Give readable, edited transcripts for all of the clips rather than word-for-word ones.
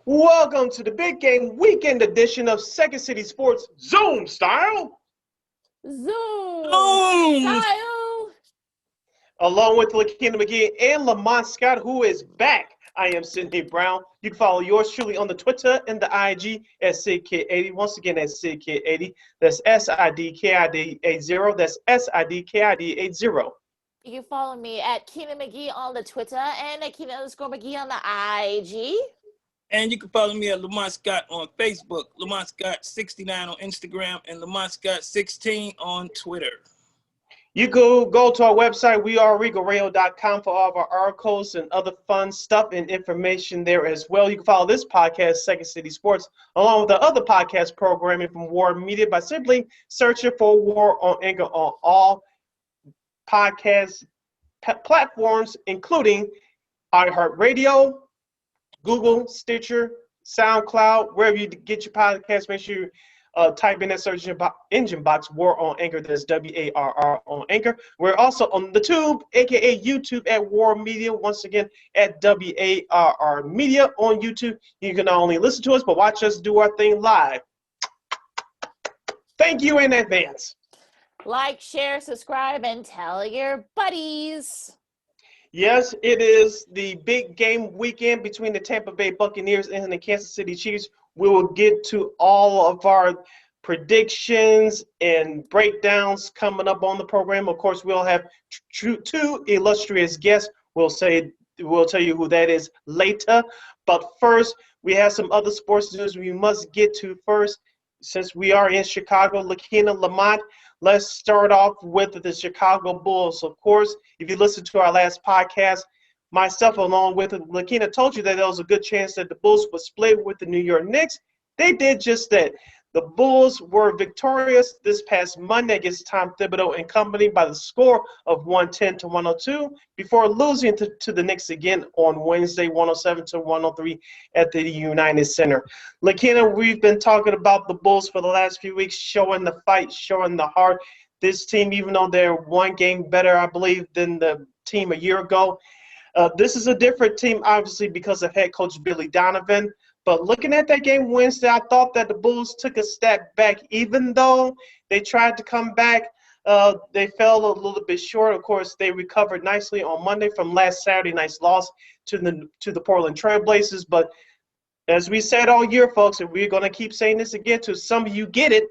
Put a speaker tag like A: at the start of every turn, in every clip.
A: Welcome to the Big Game Weekend edition of Second City Sports Zoom Style.
B: Zoom Style.
A: Along with Lakina McGee and Lamont Scott, who is back. I am Sidney Brown. You can follow yours truly on the Twitter and the IG at SidKid80. Once again, that's SidKid80. That's SIDKID80. That's SIDKID80.
B: You can follow me at Keena McGee on the Twitter and at Keena_McGee on the IG.
C: And you can follow me at Lamont Scott on Facebook, Lamont Scott 69 on Instagram, and Lamont Scott 16 on Twitter.
A: You can go to our website, weareregalradio.com, for all of our articles and other fun stuff and information there as well. You can follow this podcast, Second City Sports, along with the other podcast programming from War Media by simply searching for War on Anchor on all podcast platforms, including iHeartRadio, Google, Stitcher, SoundCloud, wherever you get your podcast. Make sure you type in that search engine box, War on Anchor. That's WARR on Anchor. We're also on the Tube, a.k.a. YouTube, at War Media. Once again, at WARR Media on YouTube. You can not only listen to us, but watch us do our thing live. Thank you in advance.
B: Like, share, subscribe, and tell your buddies.
A: Yes, it is the big game weekend between the Tampa Bay Buccaneers and the Kansas City Chiefs. We will get to all of our predictions and breakdowns coming up on the program. Of course, we'll have two illustrious guests. We'll tell you who that is later. But first, we have some other sports news we must get to first. Since we are in Chicago, Lakina, Lamont, let's start off with the Chicago Bulls. Of course, if you listen to our last podcast, myself along with Lakina told you that there was a good chance that the Bulls would split with the New York Knicks. They did just that. The Bulls were victorious this past Monday against Tom Thibodeau and company by the score of 110-102 before losing to the Knicks again on Wednesday, 107-103 at the United Center. Lakina, we've been talking about the Bulls for the last few weeks, showing the fight, showing the heart. This team, even though they're one game better, I believe, than the team a year ago, this is a different team, obviously, because of head coach Billy Donovan. But looking at that game Wednesday, I thought that the Bulls took a step back. Even though they tried to come back, they fell a little bit short. Of course, they recovered nicely on Monday from last Saturday night's loss to the Portland Trail Blazers. But as we said all year, folks, and we're going to keep saying this again to some of you get it,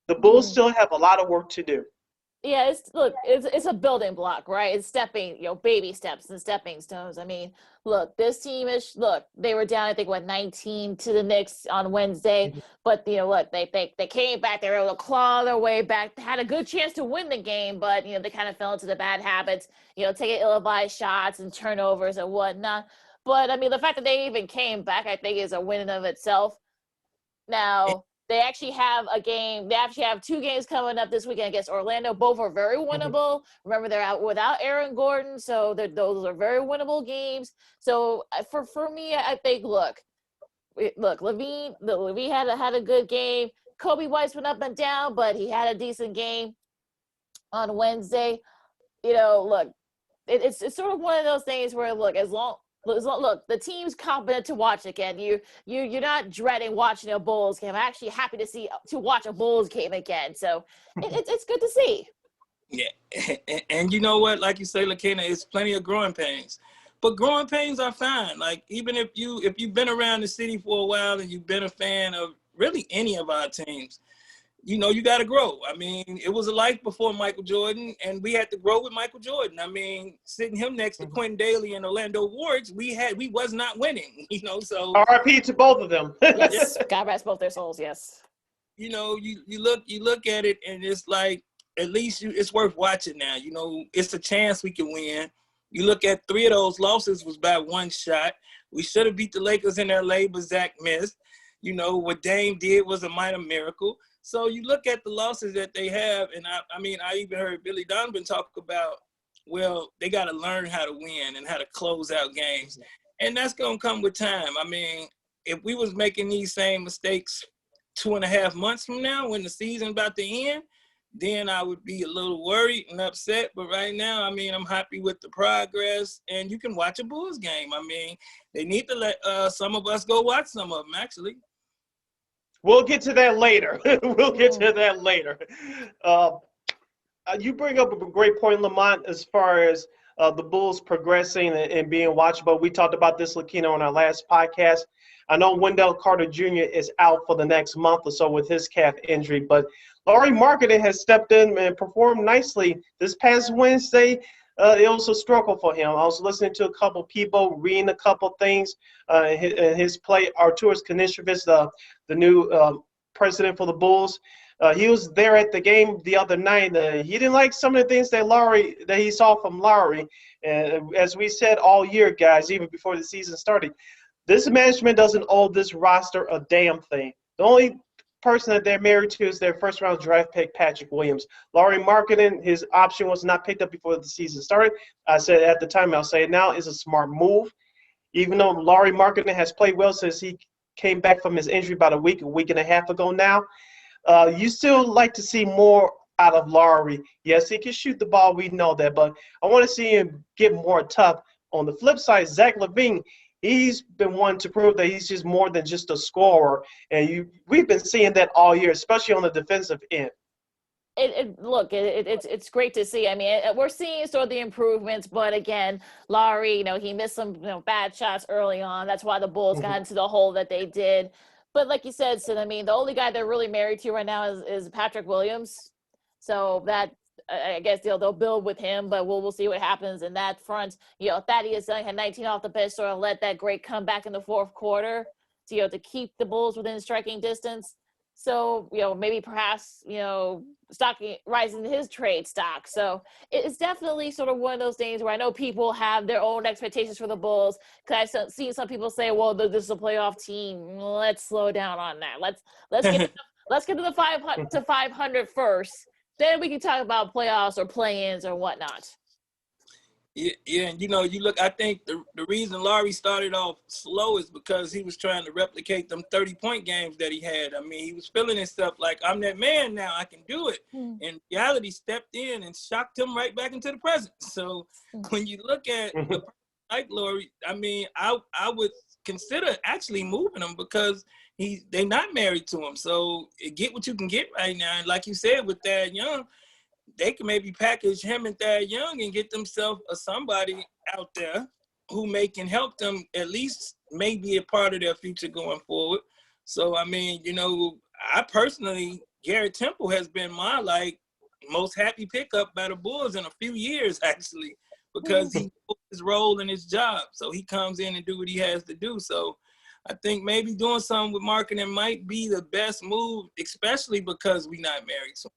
A: the Bulls still have a lot of work to do.
B: Yeah, it's a building block, right? It's baby steps and stepping stones. I mean, look, this team they were down, I think, 19 to the Knicks on Wednesday, but they came back. They were able to claw their way back. They had a good chance to win the game, but they kind of fell into the bad habits, taking ill-advised shots and turnovers and whatnot. But I mean, the fact that they even came back, I think, is a win in of itself. Now, they actually have a game. They actually have two games coming up this weekend against Orlando. Both are very winnable. Remember, they're out without Aaron Gordon, so those are very winnable games. So for me, I think, look, Levine had a good game. Kobe White's been up and down, but he had a decent game on Wednesday. Look, it's sort of one of those things where, look, look, the team's competent to watch again. You're not dreading watching a Bulls game. I'm actually happy to watch a Bulls game again. So it's good to see.
C: Yeah, and you know what? Like you say, Lakina, it's plenty of growing pains. But growing pains are fine. Like, even if you've been around the city for a while and you've been a fan of really any of our teams, you got to grow. I mean, it was a life before Michael Jordan, and we had to grow with Michael Jordan. I mean, sitting him next to Quentin Daly and Orlando Wards, we was not winning, so.
A: RIP to both of them.
B: Yes, God rest both their souls, yes.
C: You look at it, and it's like, at least it's worth watching now. It's a chance we can win. You look at 3 of those losses was by one shot. We should have beat the Lakers in LA, but Zach missed. What Dame did was a minor miracle. So you look at the losses that they have, and I even heard Billy Donovan talk about, well, they got to learn how to win and how to close out games. And that's going to come with time. I mean, if we was making these same mistakes 2.5 months from now when the season's about to end, then I would be a little worried and upset. But right now, I mean, I'm happy with the progress, and you can watch a Bulls game. I mean, they need to let some of us go watch some of them, actually.
A: We'll get to that later. We'll get to that later. You bring up a great point, Lamont, as far as the Bulls progressing and being watchable. We talked about this, Lakina, on our last podcast. I know Wendell Carter Jr. is out for the next month or so with his calf injury, but Lauri Markkanen has stepped in and performed nicely. This past Wednesday, it was a struggle for him. I was listening to a couple people, reading a couple things. His play, Arturas Karnisovas, the new president for the Bulls, he was there at the game the other night. He didn't like some of the things that he saw from Lauri. And as we said all year, guys, even before the season started, this management doesn't owe this roster a damn thing. The only person that they're married to is their first-round draft pick, Patrick Williams. Lauri Markkanen, his option was not picked up before the season started. I said at the time, I'll say it now, is a smart move. Even though Lauri Markkanen has played well since he came back from his injury about a week and a half ago now, you still like to see more out of Lauri. Yes, he can shoot the ball. We know that. But I want to see him get more tough. On the flip side, Zach LaVine, he's been one to prove that he's just more than just a scorer. And we've been seeing that all year, especially on the defensive end.
B: It's great to see. I mean, we're seeing sort of the improvements, but again, Lauri, he missed some bad shots early on. That's why the Bulls got into the hole that they did. But like you said, Sid, I mean, the only guy they're really married to right now is Patrick Williams. So that, I guess they'll build with him, but we'll see what happens in that front. Thaddeus Young had 19 off the bench, sort of let that great comeback in the fourth quarter to keep the Bulls within striking distance. So, maybe perhaps, rising his trade stock. So it's definitely sort of one of those things where I know people have their own expectations for the Bulls. Because I've seen some people say, well, this is a playoff team. Let's slow down on that. Let's get to the 500 first. Then we can talk about playoffs or play-ins or whatnot.
C: Yeah, and you look, I think the reason Lauri started off slow is because he was trying to replicate them 30-point games that he had. I mean, he was feeling himself like, I'm that man now, I can do it. And reality stepped in and shocked him right back into the present. So when you look at like Lauri, I mean, I would consider actually moving him because they're not married to him. So get what you can get right now. And like you said, with Thad Young, they can maybe package him and Thad Young and get themselves somebody out there who can help them at least maybe a part of their future going forward. So, I mean, I personally, Garrett Temple has been my, most happy pickup by the Bulls in a few years, actually, because he knows his role in his job. So he comes in and do what he has to do. So I think maybe doing something with Markkanen might be the best move, especially because we're not married. So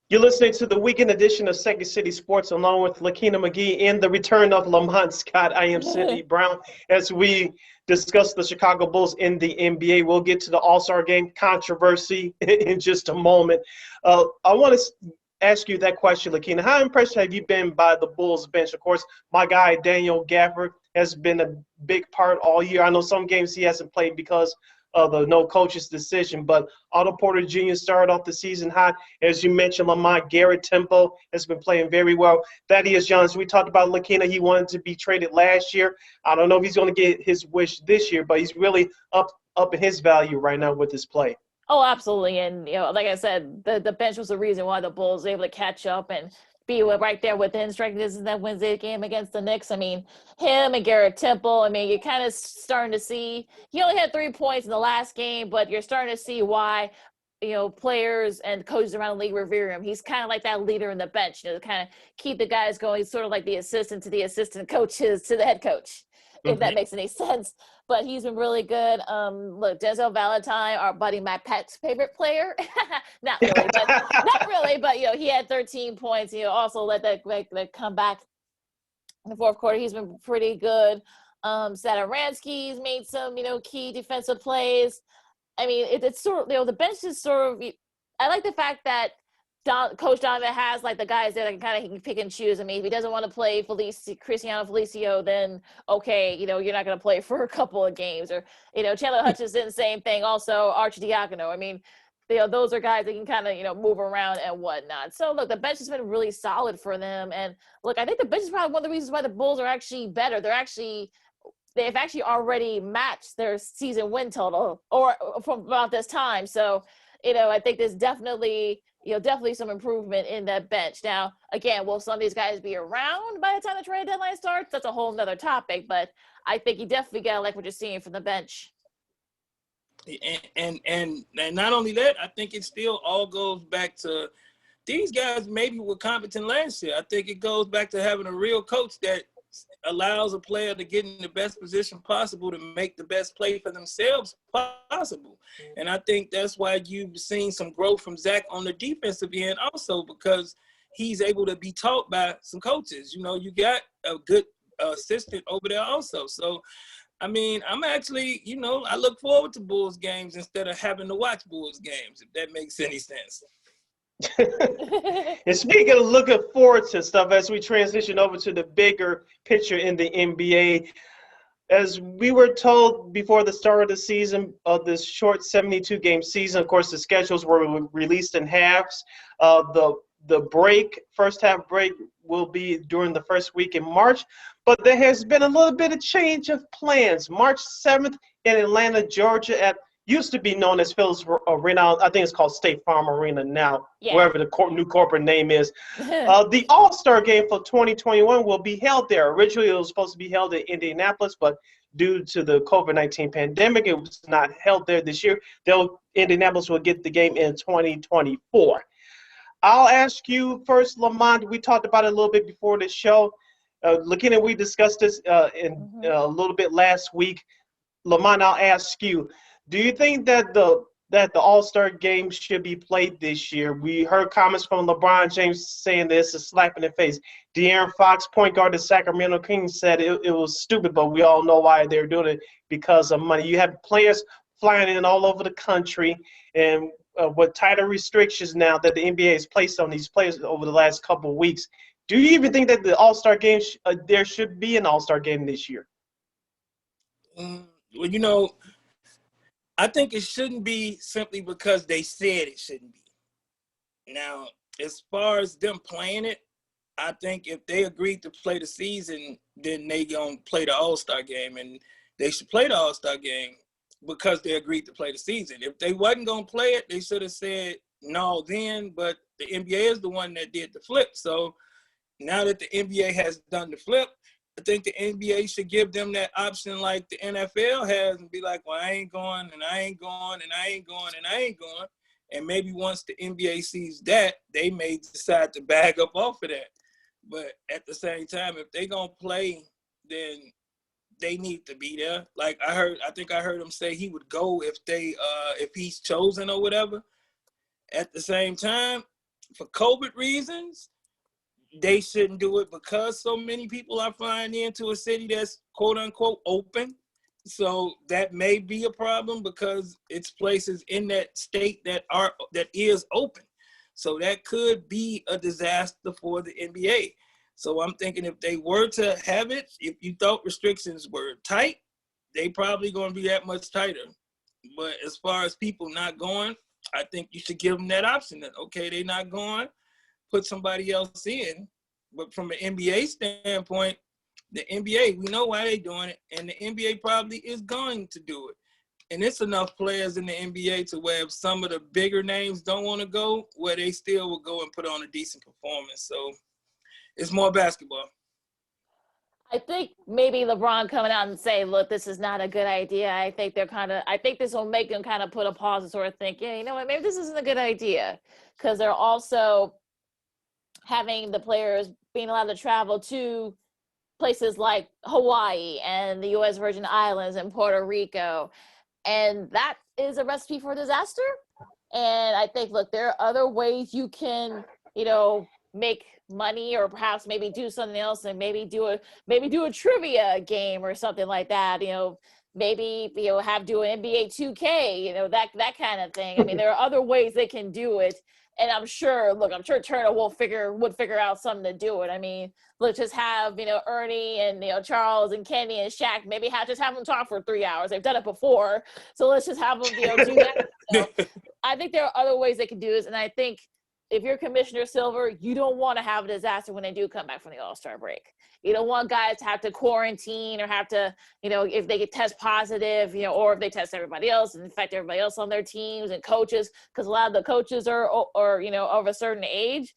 A: you're listening to the weekend edition of Second City Sports along with Lakina McGee and the return of Lamont Scott. I am Sidney Brown. As we discuss the Chicago Bulls in the NBA, we'll get to the All-Star Game controversy in just a moment. I want to ask you that question, Lakina. How impressed have you been by the Bulls bench? Of course, my guy Daniel Gafford has been a big part all year. I know some games he hasn't played because of the no coach's decision, but Otto Porter Jr. started off the season hot. As you mentioned, Lamont, Garrett Temple has been playing very well. Thaddeus Young, we talked about Lakina. He wanted to be traded last year. I don't know if he's going to get his wish this year, but he's really up in his value right now with his play.
B: Oh, absolutely. And, like I said, the bench was the reason why the Bulls were able to catch up and be right there within striking distance in that Wednesday game against the Knicks. I mean, him and Garrett Temple, I mean, you're kind of starting to see – he only had 3 points in the last game, but you're starting to see why, players and coaches around the league revere him. He's kind of like that leader in the bench, to kind of keep the guys going. He's sort of like the assistant to the assistant coaches to the head coach, if that makes any sense. But he's been really good. Look, Denzel Valentine, our buddy Matt Peck's favorite player. Not really, but he had 13 points. Also let that come back in the fourth quarter. He's been pretty good. Satoransky's made some key defensive plays. I mean, it's sort of the bench is sort of. I like the fact that Coach Donovan has the guys there that he can pick and choose. I mean, if he doesn't want to play Cristiano Felicio, then okay, you're not going to play for a couple of games. Or Chandler Hutchison, same thing. Also, Archie Diacono. I mean, those are guys that can kind of, move around and whatnot. So look, the bench has been really solid for them. And look, I think the bench is probably one of the reasons why the Bulls are actually better. They've actually already matched their season win total or from about this time. So, I think there's definitely some improvement in that bench. Now, again, will some of these guys be around by the time the trade deadline starts? That's a whole nother topic, but I think you definitely gotta like what you're seeing from the bench.
C: And not only that, I think it still all goes back to these guys maybe were competent last year. I think it goes back to having a real coach that allows a player to get in the best position possible to make the best play for themselves possible. And I think that's why you've seen some growth from Zach on the defensive end also, because he's able to be taught by some coaches. You got a good assistant over there also. So, I mean, I'm actually, I look forward to Bulls games instead of having to watch Bulls games, if that makes any sense.
A: And speaking of looking forward to stuff, as we transition over to the bigger picture in the NBA, as we were told before the start of the season, of this short 72-game season, of course, the schedules were released in halves. The first half break will be during the first week in March, but there has been a little bit of change of plans. March 7th in Atlanta, Georgia, at used to be known as Phillips Arena. I think it's called State Farm Arena now, wherever the new corporate name is. The All-Star Game for 2021 will be held there. Originally, it was supposed to be held in Indianapolis, but due to the COVID-19 pandemic, it was not held there this year. Indianapolis will get the game in 2024. I'll ask you first, Lamont. We talked about it a little bit before the show. We discussed this a little bit last week. Lamont, I'll ask you. Do you think that the All-Star game should be played this year? We heard comments from LeBron James saying this is a slap in the face. De'Aaron Fox, point guard of the Sacramento Kings, said it was stupid, but we all know why they're doing it, because of money. You have players flying in all over the country, and with tighter restrictions now that the NBA has placed on these players over the last couple of weeks, do you even think that the All-Star game, there should be an All-Star game this year?
C: Well, I think it shouldn't be simply because they said it shouldn't be. Now, as far as them playing it, I think if they agreed to play the season, then they gonna play the All-Star game, and they should play the All-Star game because they agreed to play the season. If they wasn't gonna play it, they should have said no then, but the NBA is the one that did the flip. So now that the NBA has done the flip, I think the NBA should give them that option like the NFL has and be like, well, I ain't going, and I ain't going, and I ain't going, and I ain't going. And maybe once the NBA sees that, they may decide to bag up off of that. But at the same time, if they gonna play, then they need to be there. Like I think I heard him say he would go if he's chosen or whatever. At the same time, for COVID reasons, they shouldn't do it because so many people are flying into a city that's quote unquote open. So that may be a problem because it's places in that state that is open. So that could be a disaster for the NBA. So I'm thinking if they were to have it, if you thought restrictions were tight, they probably going to be that much tighter. But as far as people not going, I think you should give them that option that, okay, they're not going, put somebody else in. But from an NBA standpoint, the NBA, we know why they're doing it, and the NBA probably is going to do it. And it's enough players in the NBA to where if some of the bigger names don't want to go, where they still will go and put on a decent performance. So it's more basketball.
B: I think maybe LeBron coming out and saying, look, this is not a good idea. I think this will make them kind of put a pause and sort of think, yeah, you know what, maybe this isn't a good idea. Because they're also having the players being allowed to travel to places like Hawaii and the U.S. Virgin Islands and Puerto Rico. And that is a recipe for disaster. And I think, look, there are other ways you can, make money, or perhaps maybe do something else and maybe do a trivia game or something like that. Maybe do an NBA 2K, that kind of thing. I mean, there are other ways they can do it. And I'm sure Turner would figure out something to do it. I mean, let's just have, Ernie and, Charles and Kenny and Shaq, maybe just have them talk for 3 hours. They've done it before. So let's just have them, do that. I think there are other ways they can do this, and I think if you're Commissioner Silver, you don't want to have a disaster when they do come back from the All-Star break. You don't want guys to have to quarantine or have to, if they get test positive, or if they test everybody else and infect everybody else on their teams and coaches, because a lot of the coaches are of a certain age.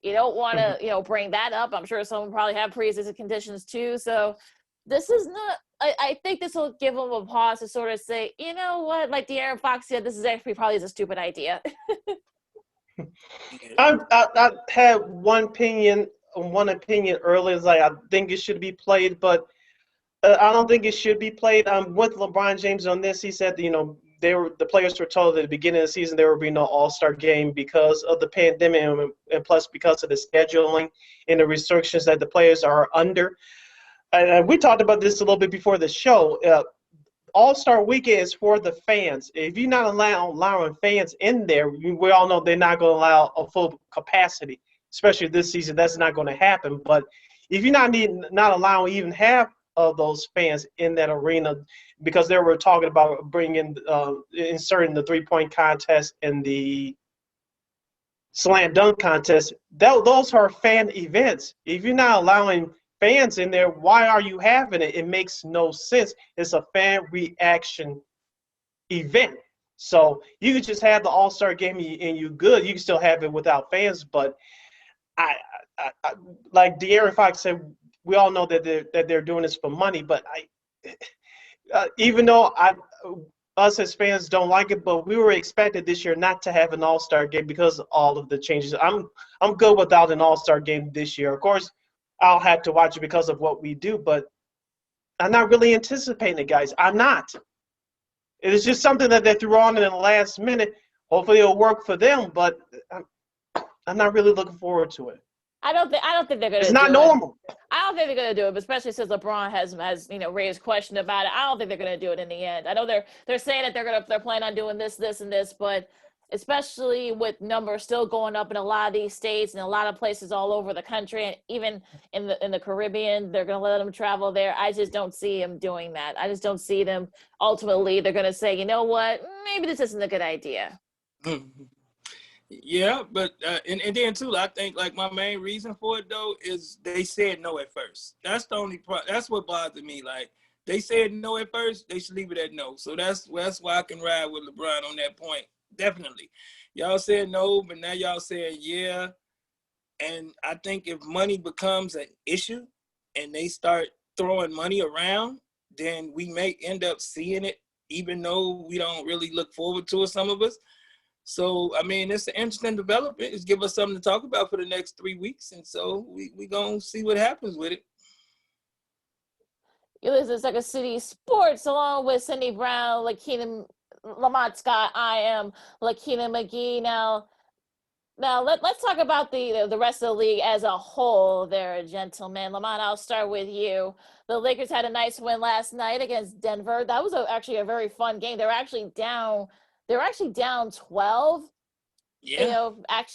B: You don't want to, bring that up. I'm sure someone probably have pre-existing conditions too. So this is not, I think this will give them a pause to sort of say, you know what, like De'Aaron Fox said, this is actually probably a stupid idea.
A: I had one opinion earlier. Is like I think it should be played, but I don't think it should be played. I'm with LeBron James on this. He said, the players were told at the beginning of the season there would be no All-Star game because of the pandemic and plus because of the scheduling and the restrictions that the players are under. And we talked about this a little bit before the show. All-Star Weekend is for the fans. If you're not allowing fans in there, we all know they're not going to allow a full capacity, especially this season. That's not going to happen. But if you're not allowing even half of those fans in that arena, because they were talking about inserting the three-point contest and the slam dunk contest, those are fan events. If you're not allowing fans in there, why are you having it? It makes no sense. It's a fan reaction event. So you could just have the All-Star game and you good. You can still have it without fans, but I like De'Aaron Fox said, we all know that they're doing this for money, but even though us as fans don't like it, but we were expected this year not to have an All-Star game because of all of the changes. I'm good without an All-Star game this year. Of course, I'll have to watch it because of what we do, but I'm not really anticipating it, guys. I'm not. It is just something that they threw on in the last minute. Hopefully it'll work for them, but I'm not really looking forward to it.
B: I don't think they're going to do it.
A: It's not normal.
B: I don't think they're going to do it, especially since LeBron has raised question about it. I don't think they're going to do it in the end. I know they're saying that they're planning on doing this, and this, but especially with numbers still going up in a lot of these states and a lot of places all over the country, and even in the Caribbean, they're going to let them travel there. I just don't see them doing that. I just don't see them. Ultimately, they're going to say, you know what, maybe this isn't a good idea.
C: Yeah, but and then too, I think like my main reason for it though is they said no at first. That's the only part. That's what bothered me. Like they said no at first, they should leave it at no. So that's why I can ride with LeBron on that point. Definitely, y'all said no, but now y'all saying yeah. And I think if money becomes an issue and they start throwing money around, then we may end up seeing it, even though we don't really look forward to it, some of us. So, I mean, it's an interesting development. It's give us something to talk about for the next 3 weeks. And so we going to see what happens with it.
B: You listen to Second City Sports along with Cindy Brown, Lakina Lamont Scott. I am Lakina McGee. Now let's talk about the rest of the league as a whole there, gentlemen. Lamont, I'll start with you. The Lakers had a nice win last night against Denver. That was actually a very fun game. They were actually down 12.
C: Yeah.
B: At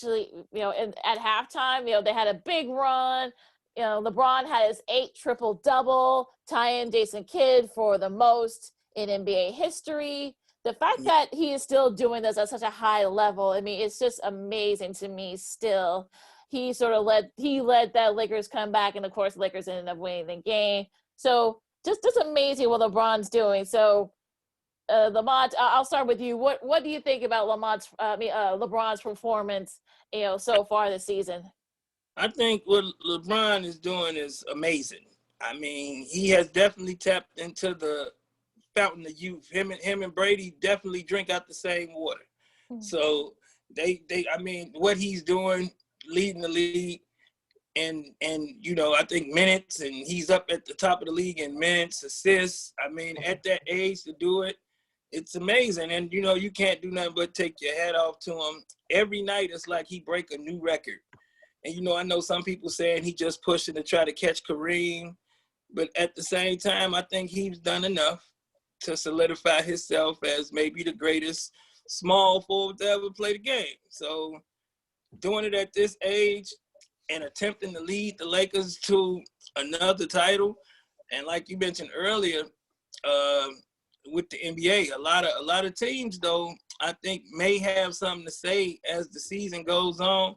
B: halftime, they had a big run. LeBron had his 8th triple-double, tying Jason Kidd for the most in NBA history. The fact that he is still doing this at such a high level, I mean, it's just amazing to me still. He led that Lakers comeback, and of course, the Lakers ended up winning the game. So just amazing what LeBron's doing. So Lamont, I'll start with you. What do you think about LeBron's performance, so far this season?
C: I think what LeBron is doing is amazing. I mean, he has definitely tapped into the fountain of youth. Him and Brady definitely drink out the same water. Mm-hmm. So I mean, what he's doing, leading the league, and I think minutes, and he's up at the top of the league in minutes, assists. I mean, at that age to do it, it's amazing. And, you can't do nothing but take your hat off to him. Every night it's like he break a new record. And, I know some people saying he just pushing to try to catch Kareem. But at the same time, I think he's done enough to solidify himself as maybe the greatest small forward to ever play the game. So doing it at this age and attempting to lead the Lakers to another title. And like you mentioned earlier, with the NBA, a lot of teams though, I think may have something to say as the season goes on.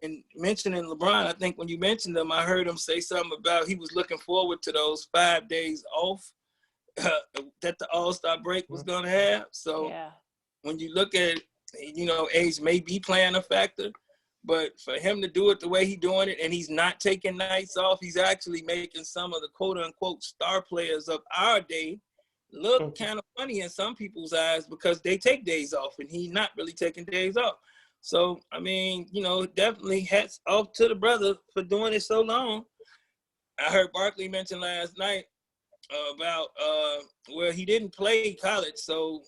C: And mentioning LeBron, I think when you mentioned him, I heard him say something about he was looking forward to those 5 days off that the All-Star break was going to have. So when you look at, age may be playing a factor, but for him to do it the way he's doing it, and he's not taking nights off, he's actually making some of the quote-unquote star players of our day look kind of funny in some people's eyes because they take days off, and he's not really taking days off. So, I mean, definitely hats off to the brother for doing it so long. I heard Barkley mention last night about where he didn't play college, so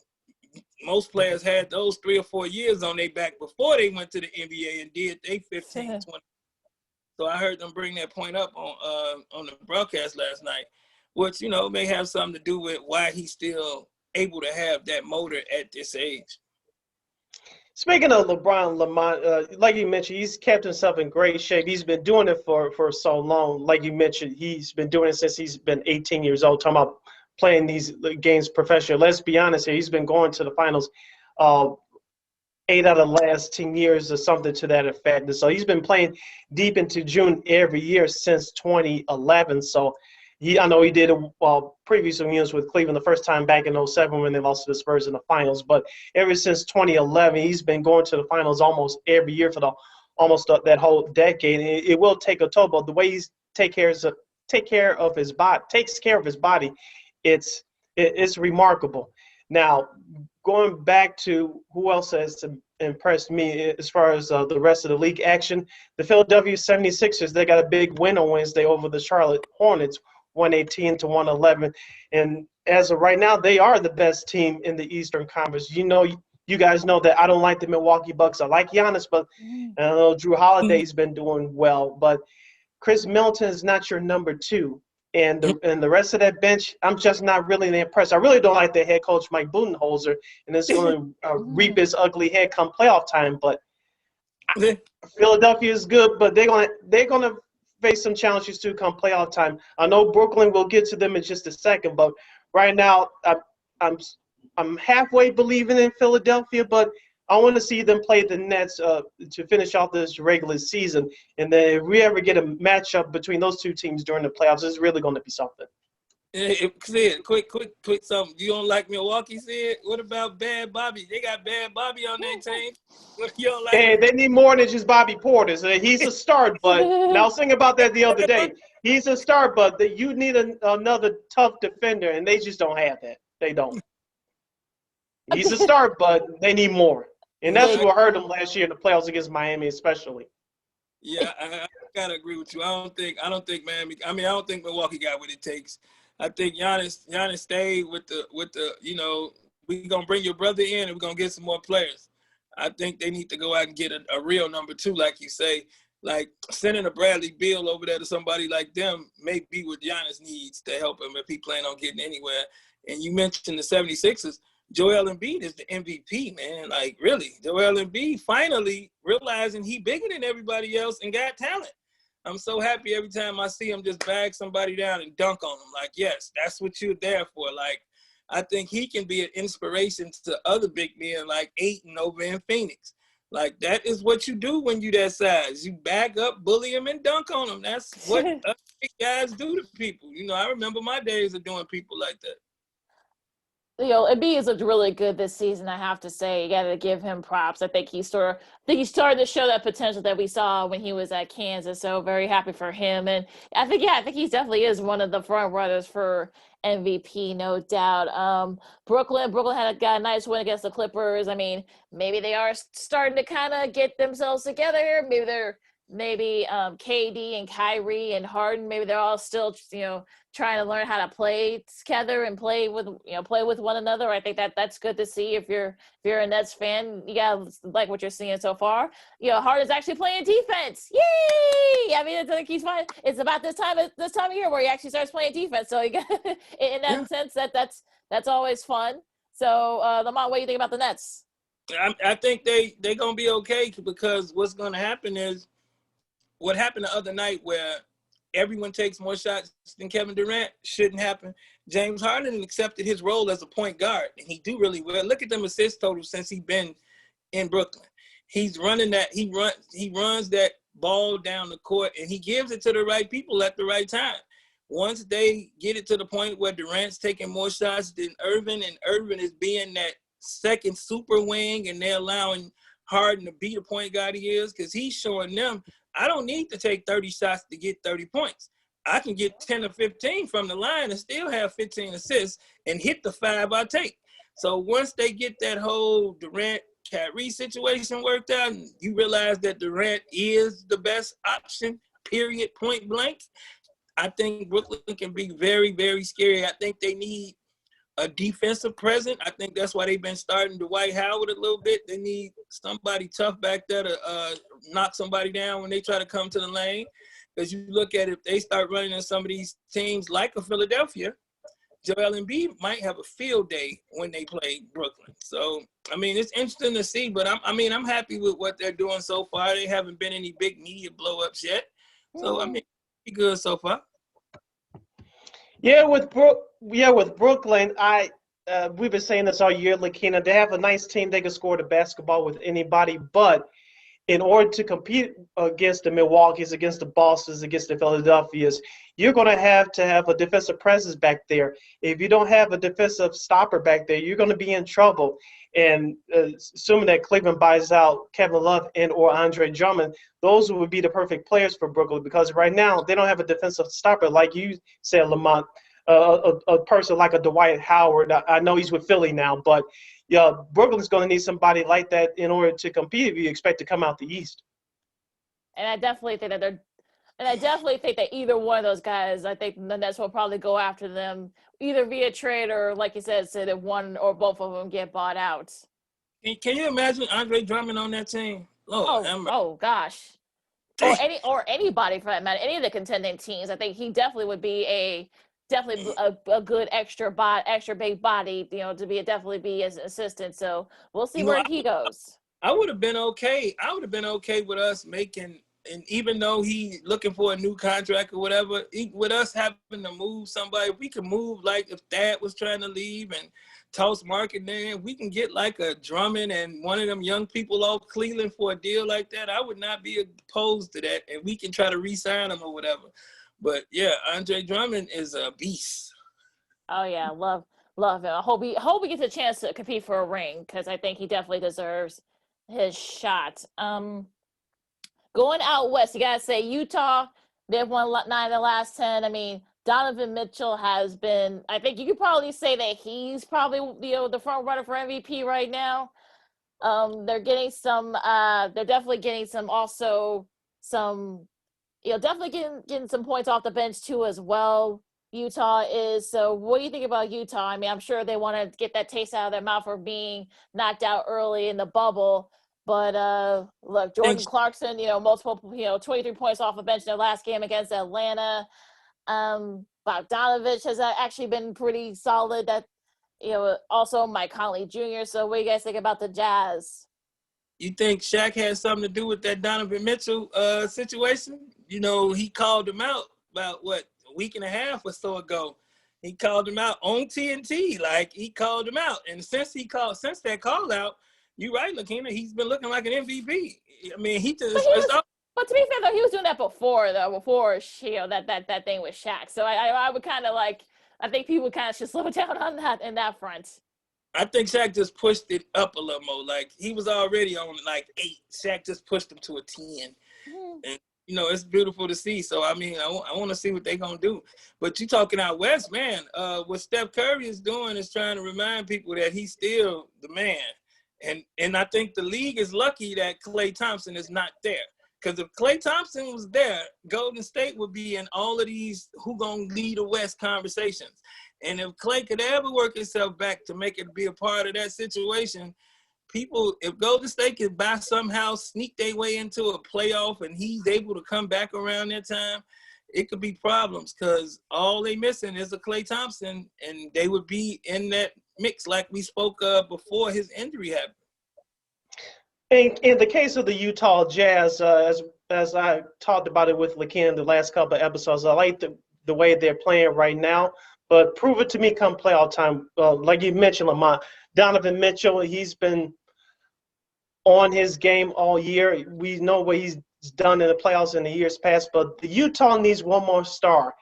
C: most players had those 3 or 4 years on their back before they went to the NBA and did they 15, 20. So I heard them bring that point up on the broadcast last night, which, may have something to do with why he's still able to have that motor at this age.
A: Speaking of LeBron, Lamont, like you mentioned, he's kept himself in great shape. He's been doing it for so long. Like you mentioned, he's been doing it since he's been 18 years old, talking about playing these games professionally. Let's be honest here. He's been going to the finals 8 out of the last 10 years or something to that effect. And so he's been playing deep into June every year since 2011. So I know he did previous years with Cleveland the first time back in 2007 when they lost to the Spurs in the finals. But ever since 2011, he's been going to the finals almost every year for almost that whole decade. And it will take a toll, but the way he's takes care of his body, it's remarkable. Now, going back to who else has impressed me as far as the rest of the league action, the Philadelphia 76ers, they got a big win on Wednesday over the Charlotte Hornets, 118-111. And as of right now, they are the best team in the Eastern Conference. You guys know that I don't like the Milwaukee Bucks. I like Giannis, but I know Drew Holiday's been doing well. But Chris Middleton is not your number 2. And the rest of that bench, I'm just not really impressed. I really don't like the head coach, Mike Budenholzer, and it's going to reap its ugly head come playoff time. But Philadelphia is good, but they're gonna face some challenges too come playoff time. I know Brooklyn. We'll get to them in just a second, but right now I'm halfway believing in Philadelphia, but I want to see them play the Nets to finish off this regular season. And then if we ever get a matchup between those two teams during the playoffs, it's really going to be something.
C: Sid, quick something. You don't like Milwaukee, Sid? What about Bad Bobby? They got Bad Bobby on their team. What, you don't like?
A: Hey, they need more than just Bobby Portis. He's a start, but and I was thinking about that the other day. He's a start, but you need another tough defender, and they just don't have that. They don't. He's a start, but they need more. And that's what hurt them last year in the playoffs against Miami, especially.
C: Yeah, I gotta agree with you. I don't think Miami. I don't think Milwaukee got what it takes. I think Giannis stayed with the. We're gonna bring your brother in, and we're gonna get some more players. I think they need to go out and get a real number 2, like you say. Like sending a Bradley Beal over there to somebody like them may be what Giannis needs to help him if he plan on getting anywhere. And you mentioned the 76ers. Joel Embiid is the MVP, man. Like, really, Joel Embiid finally realizing he bigger than everybody else and got talent. I'm so happy every time I see him just bag somebody down and dunk on them. Like, yes, that's what you're there for. Like, I think he can be an inspiration to other big men like Ayton over in Phoenix. Like, that is what you do when you that size. You back up, bully them, and dunk on them. That's what other big guys do to people. I remember my days of doing people like that.
B: Embiid has looked really good this season, I have to say. You got to give him props. I think he's started to show that potential that we saw when he was at Kansas. So very happy for him. And I think he definitely is one of the front runners for MVP, no doubt. Brooklyn got a nice win against the Clippers. I mean, maybe they are starting to kind of get themselves together here. Maybe KD and Kyrie and Harden, maybe they're all still, trying to learn how to play together and play with one another. I think that's good to see. If you're a Nets fan, you gotta like what you're seeing so far. Harden's actually playing defense. Yay! I mean, he's fine. It's about this time of year where he actually starts playing defense. So in that sense, that's always fun. So, Lamont, what do you think about the Nets?
C: I think they're gonna be okay because what's gonna happen is what happened the other night where everyone takes more shots than Kevin Durant shouldn't happen. James Harden accepted his role as a point guard, and he do really well. Look at them assist totals since he's been in Brooklyn. He's running that. He runs that ball down the court, and he gives it to the right people at the right time. Once they get it to the point where Durant's taking more shots than Irvin, and Irvin is being that second super wing, and they're allowing Harden to be the point guard he is, because he's showing them, I don't need to take 30 shots to get 30 points. I can get 10 or 15 from the line and still have 15 assists and hit the 5 I take. So once they get that whole Durant-Kyrie situation worked out, and you realize that Durant is the best option, period, point blank, I think Brooklyn can be very, very scary. I think they need a defensive presence. I think that's why they've been starting Dwight Howard a little bit. They need somebody tough back there to knock somebody down when they try to come to the lane. Because you look at it, if they start running in some of these teams like a Philadelphia, Joel Embiid might have a field day when they play Brooklyn. So, I mean, it's interesting to see, but I'm happy with what they're doing so far. They haven't been any big media blow-ups yet. So, I mean, pretty good so far.
A: Yeah, with Brooklyn, we've been saying this all year, Lakina. They have a nice team. They can score the basketball with anybody, but in order to compete against the Milwaukee's, against the Bostons, against the Philadelphia's, you're going to have a defensive presence back there. If you don't have a defensive stopper back there, you're going to be in trouble. And assuming that Cleveland buys out Kevin Love and or Andre Drummond, those would be the perfect players for Brooklyn, because right now they don't have a defensive stopper, like you said, Lamont, a person like a Dwight Howard. I know he's with Philly now, but yeah, Brooklyn's going to need somebody like that in order to compete if you expect to come out the East.
B: And I definitely think that either one of those guys, I think the Nets will probably go after them either via trade or, like you said, say that one or both of them get bought out.
C: Can you imagine Andre Drummond on that team?
B: Oh gosh. Or anybody for that matter, any of the contending teams. I think he definitely would be a good extra big body, to definitely be as an assistant. So we'll see where he goes.
C: I would have been okay. With us making, and even though he looking for a new contract or whatever, with us having to move somebody, if we could move, like if Thad was trying to leave and toss market there, we can get like a Drummond and one of them young people off Cleveland for a deal like that. I would not be opposed to that, and we can try to re-sign him or whatever. But yeah, Andre Drummond is a beast. Oh
B: yeah, love him. I hope he gets a chance to compete for a ring, because I think he definitely deserves his shot. Going out west, you gotta say Utah. They've won 9 of the last 10. I mean, Donovan Mitchell has been. I think you could probably say that he's probably the front runner for MVP right now. They're getting some. They're definitely getting some. Also some. Definitely getting some points off the bench too as well. Utah is. So what do you think about Utah? I mean, I'm sure they want to get that taste out of their mouth for being knocked out early in the bubble. But look, Jordan Clarkson, multiple, 23 points off the bench in their last game against Atlanta. Bogdanovich has actually been pretty solid. That, also Mike Conley Jr. So what do you guys think about the Jazz?
C: You think Shaq had something to do with that Donovan Mitchell situation? He called him out about a week and a half or so ago. He called him out on TNT, like he called him out. And since that call out, you're right, Lakina, he's been looking like an MVP. I mean,
B: but to be fair though, he was doing that before that thing with Shaq. So I would kind of I think people kind of should slow down on that in that front.
C: I think Shaq just pushed it up a little more. Like, he was already on 8. Shaq just pushed him to a 10. Mm-hmm. And, it's beautiful to see. So, I mean, I want to see what they're going to do. But you talking out west, man, what Steph Curry is doing is trying to remind people that he's still the man. And I think the league is lucky that Klay Thompson is not there. Because if Klay Thompson was there, Golden State would be in all of these who gonna lead the West conversations. And if Klay could ever work himself back to make it be a part of that situation, if Golden State could somehow sneak their way into a playoff and he's able to come back around that time, it could be problems, because all they missing is a Klay Thompson, and they would be in that mix like we spoke of before his injury happened.
A: In the case of the Utah Jazz, as I talked about it with Lakin the last couple of episodes, I like the way they're playing right now. But prove it to me come playoff time. Like you mentioned, Lamont, Donovan Mitchell, he's been on his game all year. We know what he's done in the playoffs in the years past, but the Utah needs one more star.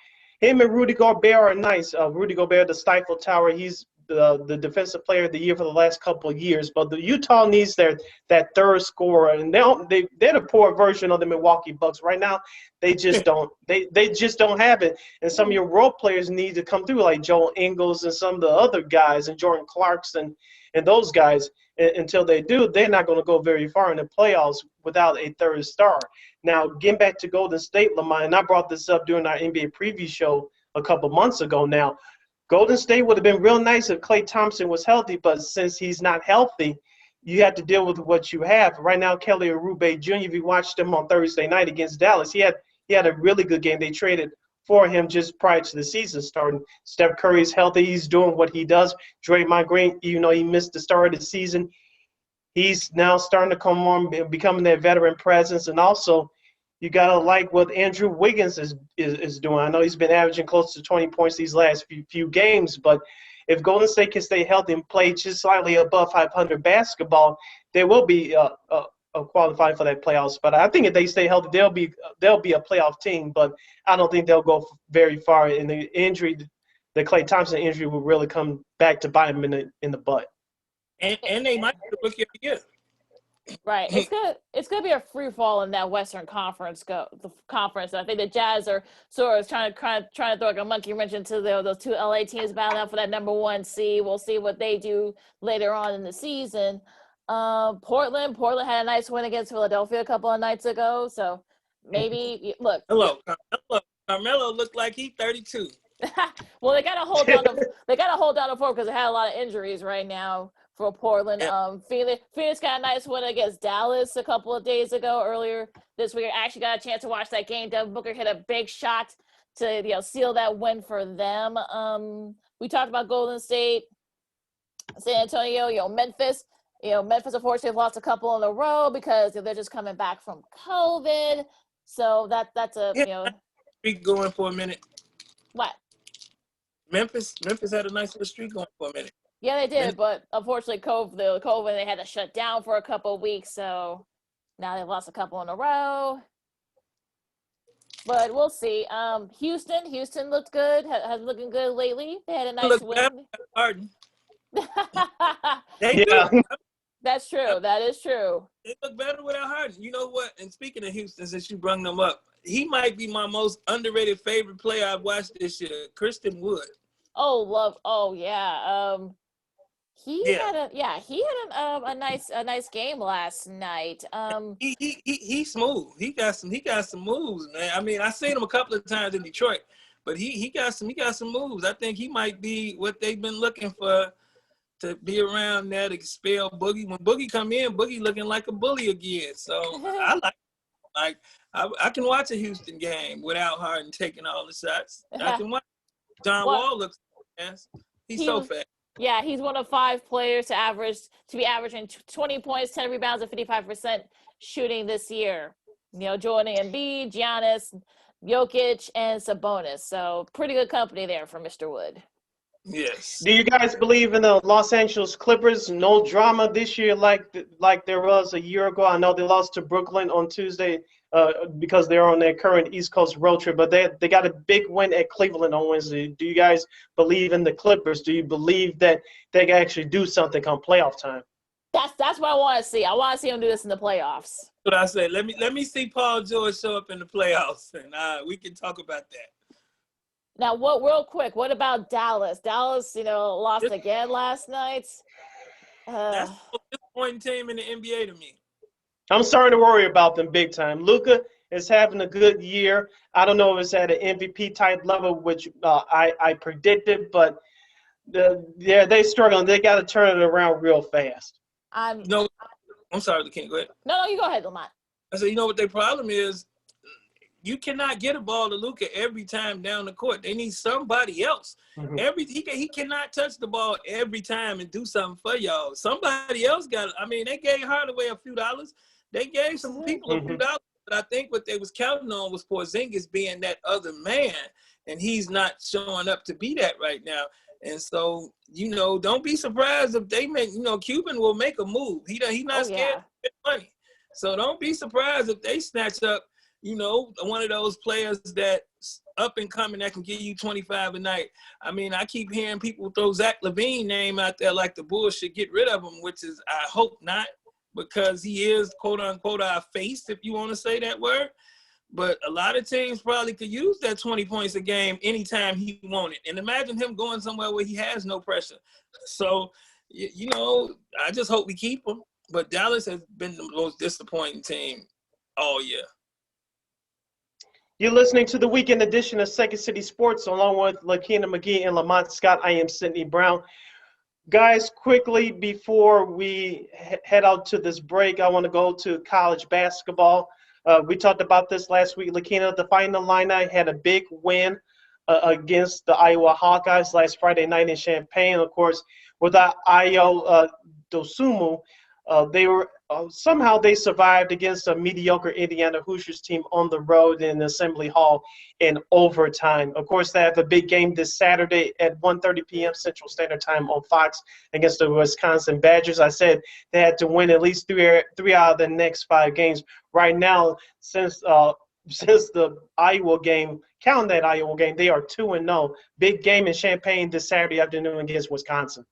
A: Him and Rudy Gobert are nice. Rudy Gobert, the Stifle Tower, he's the defensive player of the year for the last couple of years. But the Utah needs that third scorer, and they're the poor version of the Milwaukee Bucks right now. They just don't have it. And some of your role players need to come through, like Joel Ingles and some of the other guys, and Jordan Clarkson and those guys. Until they do, they're not going to go very far in the playoffs without a third star. Now, getting back to Golden State, Lamont, and I brought this up during our NBA preview show a couple months ago now. Golden State would have been real nice if Klay Thompson was healthy, but since he's not healthy, you have to deal with what you have. Right now, Kelly Oubre Jr., if you watched him on Thursday night against Dallas, he had a really good game. They traded for him just prior to the season starting. Steph Curry's healthy. He's doing what he does. Draymond Green, even though he missed the start of the season, he's now starting to come on, becoming that veteran presence. And also, you got to like what Andrew Wiggins is doing. I know he's been averaging close to 20 points these last few games, but if Golden State can stay healthy and play just slightly above 500 basketball, they will be qualifying for that playoffs. But I think if they stay healthy, they'll be a playoff team. But I don't think they'll go very far. And the Klay Thompson injury will really come back to bite them in the butt.
C: And they might be the rookie of the year.
B: Right. It's gonna be a free fall in that Western Conference. I think the Jazz are sort of trying to throw like a monkey wrench into those two LA teams battling out for that number 1 seed. We'll see what they do later on in the season. Portland had a nice win against Philadelphia a couple of nights ago. So maybe look.
C: Hello. Carmelo looked like he's 32.
B: Well, they gotta hold down the fort because they had a lot of injuries right now for Portland.
C: Yeah.
B: Phoenix got a nice win against Dallas a couple of days ago. Earlier this week, I actually got a chance to watch that game. Devin Booker hit a big shot to seal that win for them. We talked about Golden State, San Antonio, Memphis. Memphis unfortunately have lost a couple in a row because they're just coming back from COVID. So that's a
C: streak going for a minute.
B: What?
C: Memphis had a nice little streak going for a minute.
B: Yeah, they did, but unfortunately, COVID, they had to shut down for a couple of weeks, so now they've lost a couple in a row. But we'll see. Houston looked good, has been looking good lately. They had a nice win.
C: They do.
B: That's true. That is true.
C: They look better without Harden. You know what? And speaking of Houston, since you brought them up, he might be my most underrated favorite player I've watched this year, Christian Wood.
B: Oh yeah. He had a nice game last night.
C: He's smooth. He got some moves, man. I mean, I seen him a couple of times in Detroit, but he got some moves. I think he might be what they've been looking for, to be around there to expel Boogie. When Boogie come in, Boogie looking like a bully again. So I can watch a Houston game without Harden taking all the shots. I can watch. John Wall looks fast. He's so fast.
B: Yeah, he's one of 5 players to be averaging 20 points, 10 rebounds, and 55% shooting this year. Jordan Embiid, Giannis, Jokic, and Sabonis. So pretty good company there for Mr. Wood.
C: Yes.
A: Do you guys believe in the Los Angeles Clippers? No drama this year like there was a year ago. I know they lost to Brooklyn on Tuesday because they're on their current East Coast road trip, but they got a big win at Cleveland on Wednesday. Do you guys believe in the Clippers? Do you believe that they can actually do something come playoff time?
B: That's what I want to see. I want to see them do this in the playoffs.
C: What I say. Let me see Paul George show up in the playoffs, and we can talk about that.
B: Now, real quick, what about Dallas? Dallas, lost again last night.
C: That's the most disappointing team in the NBA to me.
A: I'm starting to worry about them big time. Luka is having a good year. I don't know if it's at an MVP type level, which I predicted, but they're struggling. They got to turn it around real fast.
C: I'm sorry, Ken. Go ahead.
B: No, you go ahead, Lamont.
C: I said, what their problem is? You cannot get a ball to Luka every time down the court. They need somebody else.
A: Mm-hmm.
C: He cannot touch the ball every time and do something for y'all. Somebody else got it. I mean, they gave Hardaway a few dollars. They gave some people a few dollars. But I think what they was counting on was Porzingis being that other man. and he's not showing up to be that right now. And so, don't be surprised if they make, Cuban will make a move. He's not scared to spend money. So don't be surprised if they snatch up, one of those players that's up and coming that can give you 25 a night. I mean, I keep hearing people throw Zach LaVine name out there like the Bulls should get rid of him, which is, I hope not, because he is, quote unquote, our face, if you want to say that word. But a lot of teams probably could use that 20 points a game anytime he wanted. And imagine him going somewhere where he has no pressure. So, I just hope we keep him. But Dallas has been the most disappointing team all year.
A: You're listening to the weekend edition of Second City Sports, along with Lakina McGee and Lamont Scott. I am Sydney Brown. Guys, quickly before we head out to this break, I want to go to college basketball. We talked about this last week. Lakina, the Fighting Illini had a big win against the Iowa Hawkeyes last Friday night in Champaign. Of course, without Ayo Dosunmu, they were somehow they survived against a mediocre Indiana Hoosiers team on the road in Assembly Hall in overtime. Of course, they have a big game this Saturday at 1:30 p.m. Central Standard Time on Fox against the Wisconsin Badgers. I said they had to win at least three out of the next 5 games. Right now, since the Iowa game, counting that Iowa game, they are 2-0. Big game in Champaign this Saturday afternoon against Wisconsin.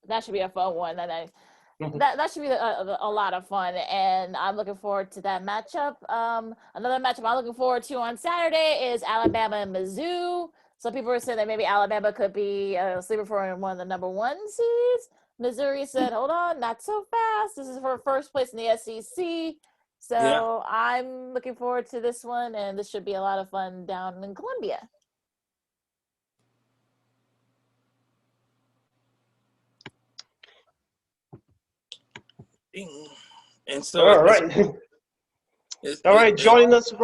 B: That should be a fun one. That should be a lot of fun, and I'm looking forward to that matchup. Another matchup I'm looking forward to on Saturday is Alabama and Mizzou. Some people are saying that maybe Alabama could be a sleeper for one of the number 1 seeds. Missouri said, hold on, not so fast. This is for first place in the SEC. So I'm looking forward to this one, and this should be a lot of fun down in Columbia.
C: And so,
A: all right. All right, joining us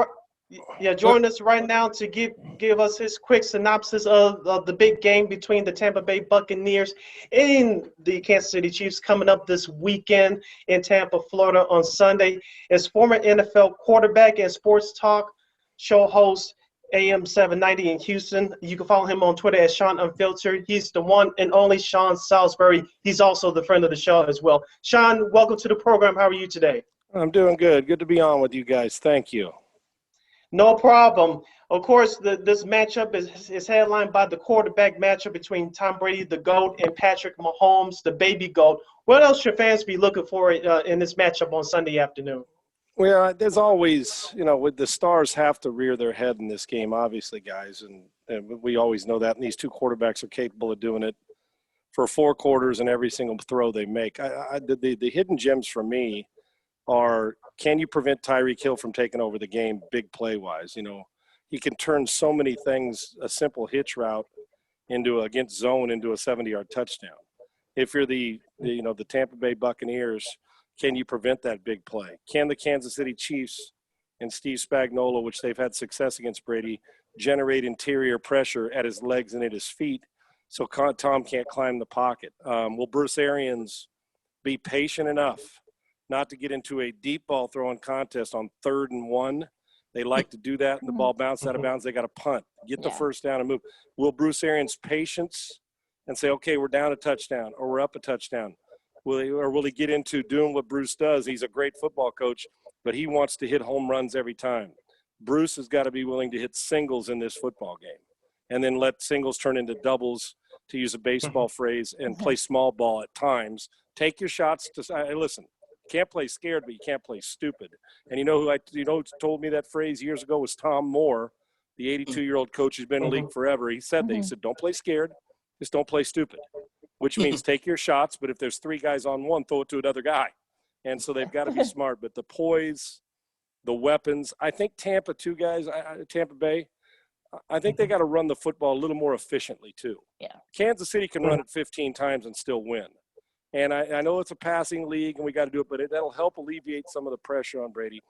A: right now to give us his quick synopsis of the big game between the Tampa Bay Buccaneers and the Kansas City Chiefs coming up this weekend in Tampa, Florida on Sunday is former NFL quarterback and sports talk show host AM 790 in Houston. You can follow him on Twitter at Sean Unfiltered. He's the one and only Sean Salisbury. He's also the friend of the show as well. Sean, welcome to the program. How are you today?
D: I'm doing good. Good to be on with you guys. Thank you.
A: No problem. Of course, this matchup is headlined by the quarterback matchup between Tom Brady, the GOAT, and Patrick Mahomes, the baby GOAT. What else should fans be looking for in this matchup on Sunday afternoon?
D: Well, there's always, with the stars have to rear their head in this game, obviously, guys. And we always know that. And these 2 quarterbacks are capable of doing it for 4 quarters and every single throw they make. The hidden gems for me are, can you prevent Tyreek Hill from taking over the game big play-wise? He can turn so many things, a simple hitch route against zone into a 70-yard touchdown. If you're the Tampa Bay Buccaneers, can you prevent that big play? Can the Kansas City Chiefs and Steve Spagnuolo, which they've had success against Brady, generate interior pressure at his legs and at his feet so Tom can't climb the pocket? Will Bruce Arians be patient enough not to get into a deep ball throwing contest on 3rd and 1? They like to do that, and the ball bounced out of bounds. They got to punt, get the first down and move. Will Bruce Arians patience and say, okay, we're down a touchdown or we're up a touchdown? Will he get into doing what Bruce does? He's a great football coach, but he wants to hit home runs every time. Bruce has got to be willing to hit singles in this football game and then let singles turn into doubles, to use a baseball phrase, and play small ball at times. Take your shots. Listen, you can't play scared, but you can't play stupid. And who told me that phrase years ago was Tom Moore, the 82-year-old coach who's been in the league forever. He said that. He said, don't play scared, just don't play stupid. Which means take your shots, but if there's 3 guys on one, throw it to another guy. And so they've got to be smart. But the poise, the weapons, I think Tampa Bay, I think they got to run the football a little more efficiently too.
B: Yeah.
D: Kansas City can run it 15 times and still win. And I know it's a passing league and we got to do it, but that'll help alleviate some of the pressure on Brady.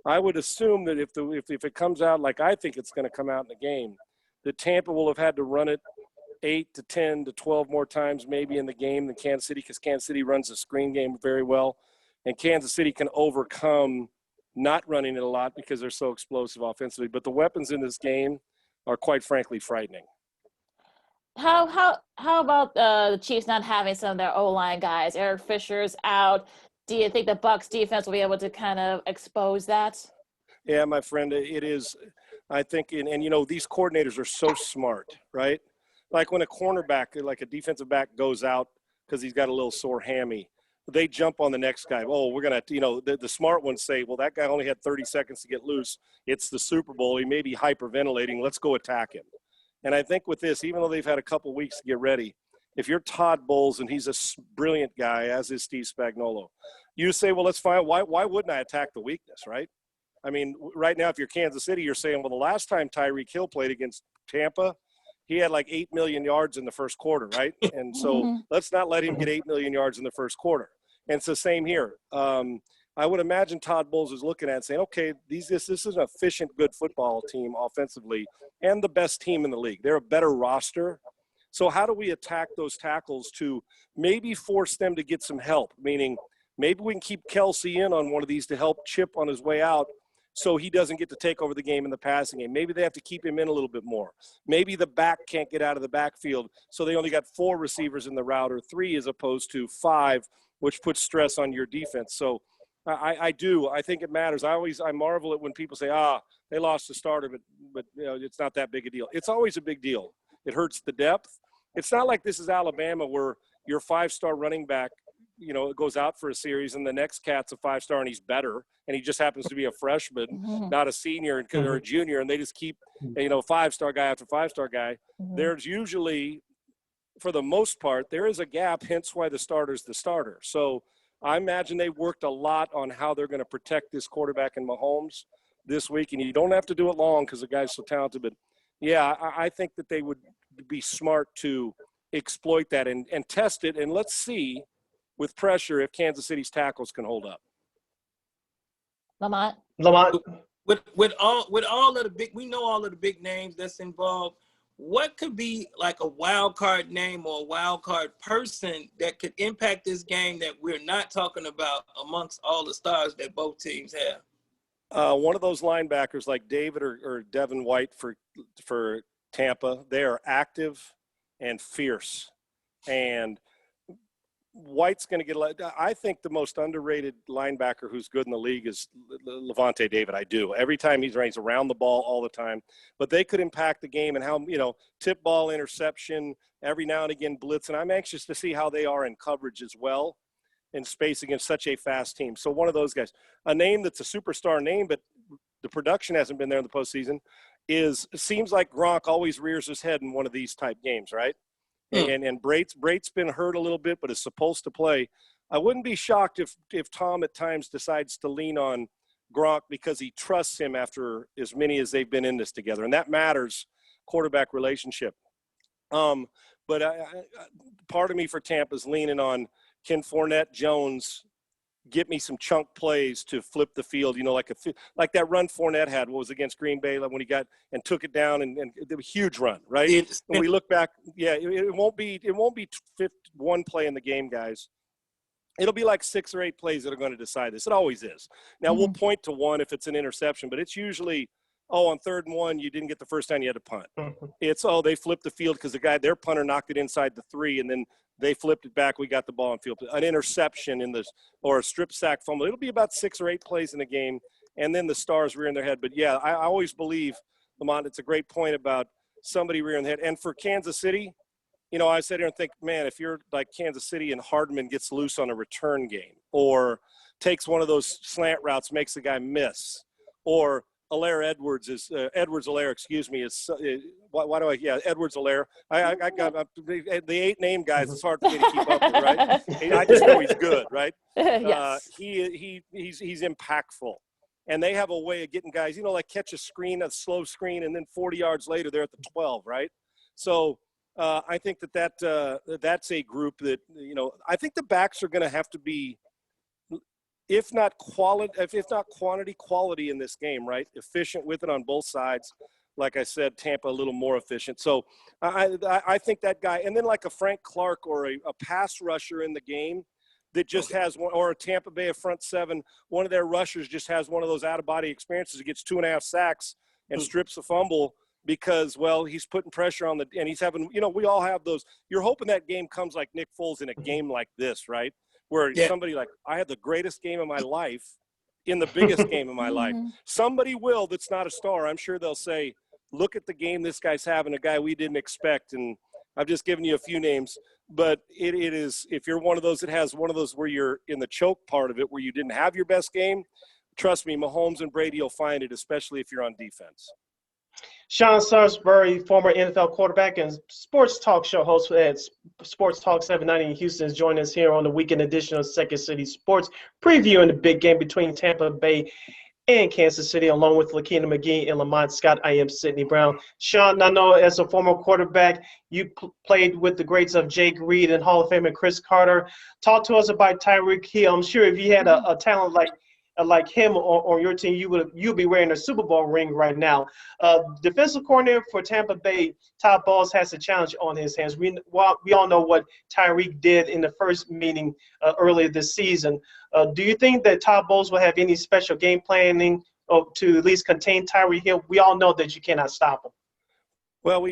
D: I would assume that if it comes out like I think it's going to come out in the game, that Tampa will have had to run it 8 to 10 to 12 more times maybe in the game than Kansas City, because Kansas City runs the screen game very well. And Kansas City can overcome not running it a lot because they're so explosive offensively. But the weapons in this game, are quite frankly frightening.
B: How about the Chiefs not having some of their O-line guys? Eric Fisher's out. Do you think the Bucs defense will be able to kind of expose that?
D: Yeah, my friend, it is. I think, and you know, these coordinators are so smart, right? Like when a cornerback, like a defensive back goes out because he's got a little sore hammy, they jump on the next guy. Oh, we're going to, you know, the smart ones say, well, that guy only had 30 seconds to get loose. It's the Super Bowl. He may be hyperventilating. Let's go attack him. And I think with this, even though they've had a couple weeks to get ready, if you're Todd Bowles and he's a brilliant guy, as is Steve Spagnuolo, you say, well, let's find why wouldn't I attack the weakness, right? I mean, right now, if you're Kansas City, you're saying, well, the last time Tyreek Hill played against Tampa, he had like 8 million yards in the first quarter, right? And so let's not let him get 8 million yards in the first quarter. And it's the same here. I would imagine Todd Bowles is looking at it and saying, okay, this is an efficient, good football team offensively and the best team in the league. They're a better roster. So how do we attack those tackles to maybe force them to get some help? Meaning maybe we can keep Kelsey in on one of these to help Chip on his way out so he doesn't get to take over the game in the passing game. Maybe they have to keep him in a little bit more. Maybe the back can't get out of the backfield, so they only got 4 receivers in the route or 3 as opposed to 5, which puts stress on your defense. So I think it matters. I marvel at when people say, they lost the starter, but you know, it's not that big a deal. It's always a big deal. It hurts the depth. It's not like this is Alabama where your 5-star running back, you know, goes out for a series and the next cat's a 5-star and he's better and he just happens to be a freshman, not a senior or a junior, and they just keep, you know, 5-star guy after 5-star guy. There's usually, for the most part, there is a gap, hence why the starter's the starter. So I imagine they worked a lot on how they're going to protect this quarterback in Mahomes this week, and you don't have to do it long because the guy's so talented. But, yeah, I think that they would be smart to exploit that and test it, and let's see with pressure if Kansas City's tackles can hold up.
A: Lamont.
C: With all of the big, we know all of the big names that's involved. What could be like a wild card name or a wild card person that could impact this game that we're not talking about amongst all the stars that both teams have?
D: One of those linebackers like David or Devin White for Tampa, they are active and fierce. And White's going to get – I think the most underrated linebacker who's good in the league is Levante David. I do. Every time he's around the ball all the time. But they could impact the game and how, you know, tip ball, interception, every now and again blitz. And I'm anxious to see how they are in coverage as well in space against such a fast team. So one of those guys. A name that's a superstar name, but the production hasn't been there in the postseason, seems like Gronk always rears his head in one of these type games, right? And Brate's been hurt a little bit, but is supposed to play. I wouldn't be shocked if Tom at times decides to lean on Gronk because he trusts him after as many as they've been in this together, and that matters, quarterback relationship. But part of me for Tampa is leaning on can Fournette, Jones get me some chunk plays to flip the field, you know, like that run Fournette had, what was against Green Bay, like when he got and took it down and it was a huge run, right? When we look back, yeah, it won't be one play in the game, guys. It'll be like 6 or 8 plays that are going to decide this. It always is. Now we'll point to one if it's an interception, but it's usually, on 3rd and 1, you didn't get the first time you had to punt. It's, they flipped the field because their punter knocked it inside the 3 and then they flipped it back. We got the ball in field. An interception or a strip sack fumble. It'll be about 6 or 8 plays in the game, and then the stars rearing their head. But, yeah, I always believe, Lamont, it's a great point about somebody rearing their head. And for Kansas City, you know, I sit here and think, man, if you're like Kansas City and Hardman gets loose on a return game or takes one of those slant routes, makes the guy miss, or Edwards Edwards-Helaire, Edwards-Helaire. I got the 8 name guys. It's hard for me to keep up with, right? I just know he's good, right?
B: Yes.
D: He's impactful. And they have a way of getting guys, you know, like catch a slow screen, and then 40 yards later they're at the 12, right? So I think that's a group that, you know, I think the backs are going to have to be, if not quantity, quality in this game, right? Efficient with it on both sides. Like I said, Tampa a little more efficient. So I think that guy, and then like a Frank Clark or a pass rusher in the game that just has one, or a Tampa Bay a front 7, one of their rushers just has one of those out-of-body experiences. He gets 2.5 sacks and strips a fumble. because, well, he's putting pressure on and he's having, we all have those. You're hoping that game comes like Nick Foles in a game like this, right? Where somebody like, I had the greatest game of my life in the biggest game of my life. Somebody will that's not a star. I'm sure they'll say, look at the game this guy's having, a guy we didn't expect. And I've just given you a few names. But it is, if you're one of those that has one of those where you're in the choke part of it, where you didn't have your best game, trust me, Mahomes and Brady will find it, especially if you're on defense.
A: Sean Salisbury, former NFL quarterback and sports talk show host at Sports Talk 790 in Houston, is joining us here on the weekend edition of Second City Sports, previewing the big game between Tampa Bay and Kansas City, along with Lakina McGee and Lamont Scott. I am Sidney Brown. Sean, I know as a former quarterback, you played with the greats of Jake Reed and Hall of Famer Chris Carter. Talk to us about Tyreek Hill. I'm sure if you had a talent like him on your team, you'd be wearing a Super Bowl ring right now. Defensive coordinator for Tampa Bay, Todd Bowles, has a challenge on his hands. We all know what Tyreek did in the first meeting earlier this season. Do you think that Todd Bowles will have any special game planning to at least contain Tyreek Hill? We all know that you cannot stop him.
D: Well,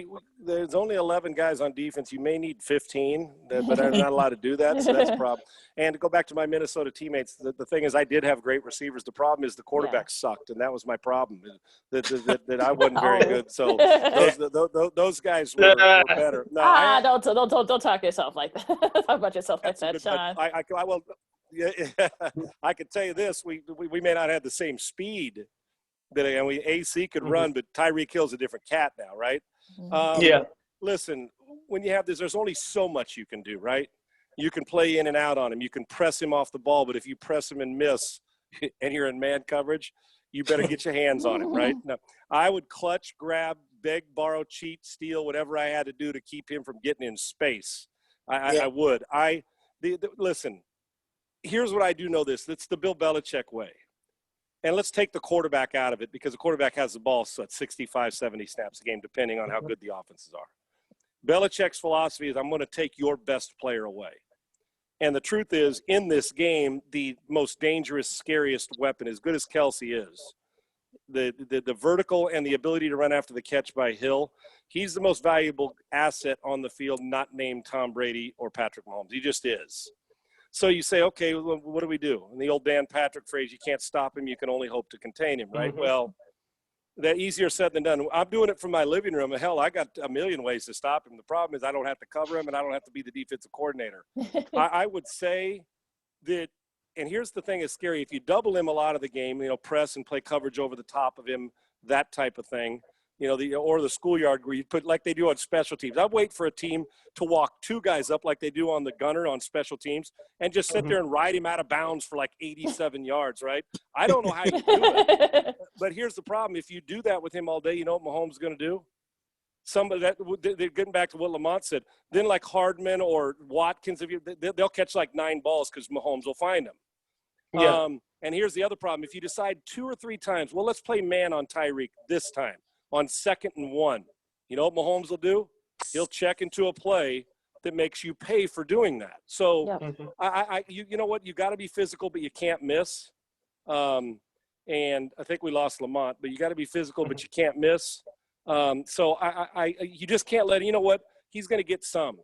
D: there's only 11 guys on defense. You may need 15, but I'm not allowed to do that, so that's a problem. And to go back to my Minnesota teammates, the thing is I did have great receivers. The problem is the quarterback sucked, and that was my problem, that I wasn't very good. So those guys were better. No,
B: don't talk yourself like that. Talk about yourself like that, Sean.
D: I will. Yeah, I can tell you this: we may not have the same speed that AC could run, but Tyreek Hill's a different cat now, right? Listen, when you have this, there's only so much you can do, right? You can play in and out on him. You can press him off the ball, but if you press him and miss and you're in man coverage, you better get your hands on him, right? No, I would clutch, grab, beg, borrow, cheat, steal, whatever I had to do to keep him from getting in space. I would. Listen, here's what I do know this. It's the Bill Belichick way. And let's take the quarterback out of it, because the quarterback has the ball at 65, 70 snaps a game, depending on how good the offenses are. Belichick's philosophy is, I'm going to take your best player away. And the truth is, in this game, the most dangerous, scariest weapon, as good as Kelsey is, the vertical and the ability to run after the catch by Hill, he's the most valuable asset on the field, not named Tom Brady or Patrick Mahomes. He just is. So you say, okay, well, what do we do? And the old Dan Patrick phrase, you can't stop him, you can only hope to contain him, right? Well, that easier said than done. I'm doing it from my living room. Hell, I got a million ways to stop him. The problem is I don't have to cover him, and I don't have to be the defensive coordinator. I would say that, and here's the thing that's scary, if you double him a lot of the game, press and play coverage over the top of him, that type of thing, or the schoolyard where you put, like they do on special teams. I'd wait for a team to walk two guys up like they do on the gunner on special teams and just sit there and ride him out of bounds for like 87 yards, right? I don't know how you do it. But here's the problem. If you do that with him all day, you know what Mahomes is going to do? They're getting back to what Lamont said. Then like Hardman or Watkins, they'll catch like 9 balls because Mahomes will find them. Yeah. And here's the other problem. If you decide 2 or 3 times, well, let's play man on Tyreek this time. On 2nd and 1, you know what Mahomes will do? He'll check into a play that makes you pay for doing that. So, you know what? You got to be physical, but you can't miss. And I think we lost Lamont, but you got to be physical, but you can't miss. So you just can't let. You know what? He's going to get some.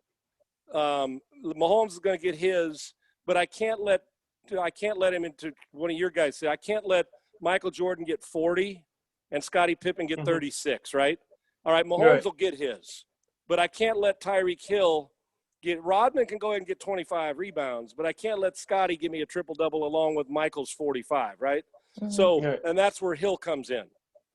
D: Mahomes is going to get his, but I can't let him into one of your guys say I can't let Michael Jordan get 40. And Scottie Pippen get 36, right? All right, Mahomes will get his. But I can't let Tyreek Hill get – Rodman can go ahead and get 25 rebounds, but I can't let Scottie give me a triple-double along with Michael's 45, right? So, and that's where Hill comes in.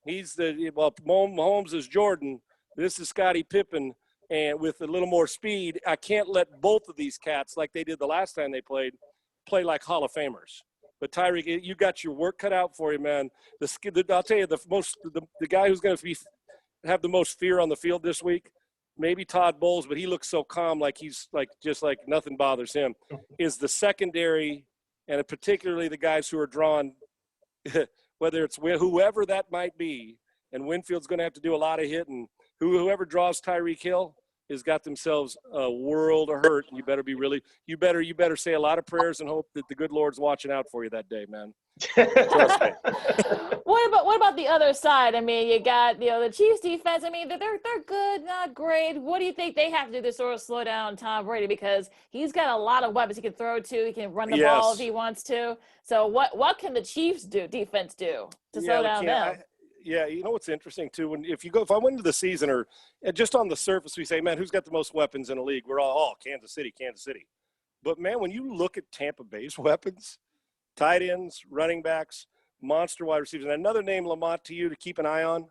D: He's Mahomes is Jordan. This is Scottie Pippen. And with a little more speed, I can't let both of these cats, like they did the last time they played, play like Hall of Famers. But Tyreek, you got your work cut out for you, man. I'll tell you, the guy who's going to have the most fear on the field this week, maybe Todd Bowles, but he looks so calm, like he's just like nothing bothers him. Is the secondary, and particularly the guys who are drawn, whether it's whoever that might be, and Winfield's going to have to do a lot of hitting. Whoever draws Tyreek Hill, has got themselves a world of hurt. You better you better say a lot of prayers and hope that the good Lord's watching out for you that day, man. Trust me.
B: What about the other side? I mean, you got the Chiefs defense. I mean, they're good, not great. What do you think they have to do to sort of slow down Tom Brady, because he's got a lot of weapons he can throw to. He can run the ball if he wants to. So what can the Chiefs defense do to slow down them?
D: Yeah, you know what's interesting too, if I went into the season or just on the surface we say, man, who's got the most weapons in the league? We're all Kansas City. But man, when you look at Tampa Bay's weapons, tight ends, running backs, monster wide receivers, and another name, Lamont, to you to keep an eye on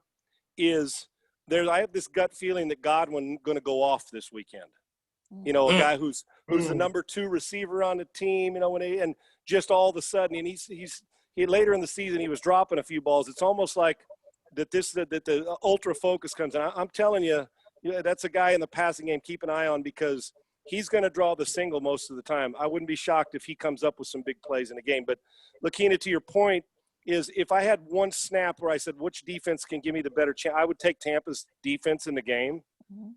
D: is I have this gut feeling that Godwin's going to go off this weekend. A guy who's the number 2 receiver on the team, and just all of a sudden, and he later in the season he was dropping a few balls. It's almost like that the ultra focus comes in. I'm telling you, that's a guy in the passing game. Keep an eye on, because he's going to draw the single most of the time. I wouldn't be shocked if he comes up with some big plays in the game. But Lakina, to your point, is if I had one snap where I said which defense can give me the better chance, I would take Tampa's defense in the game.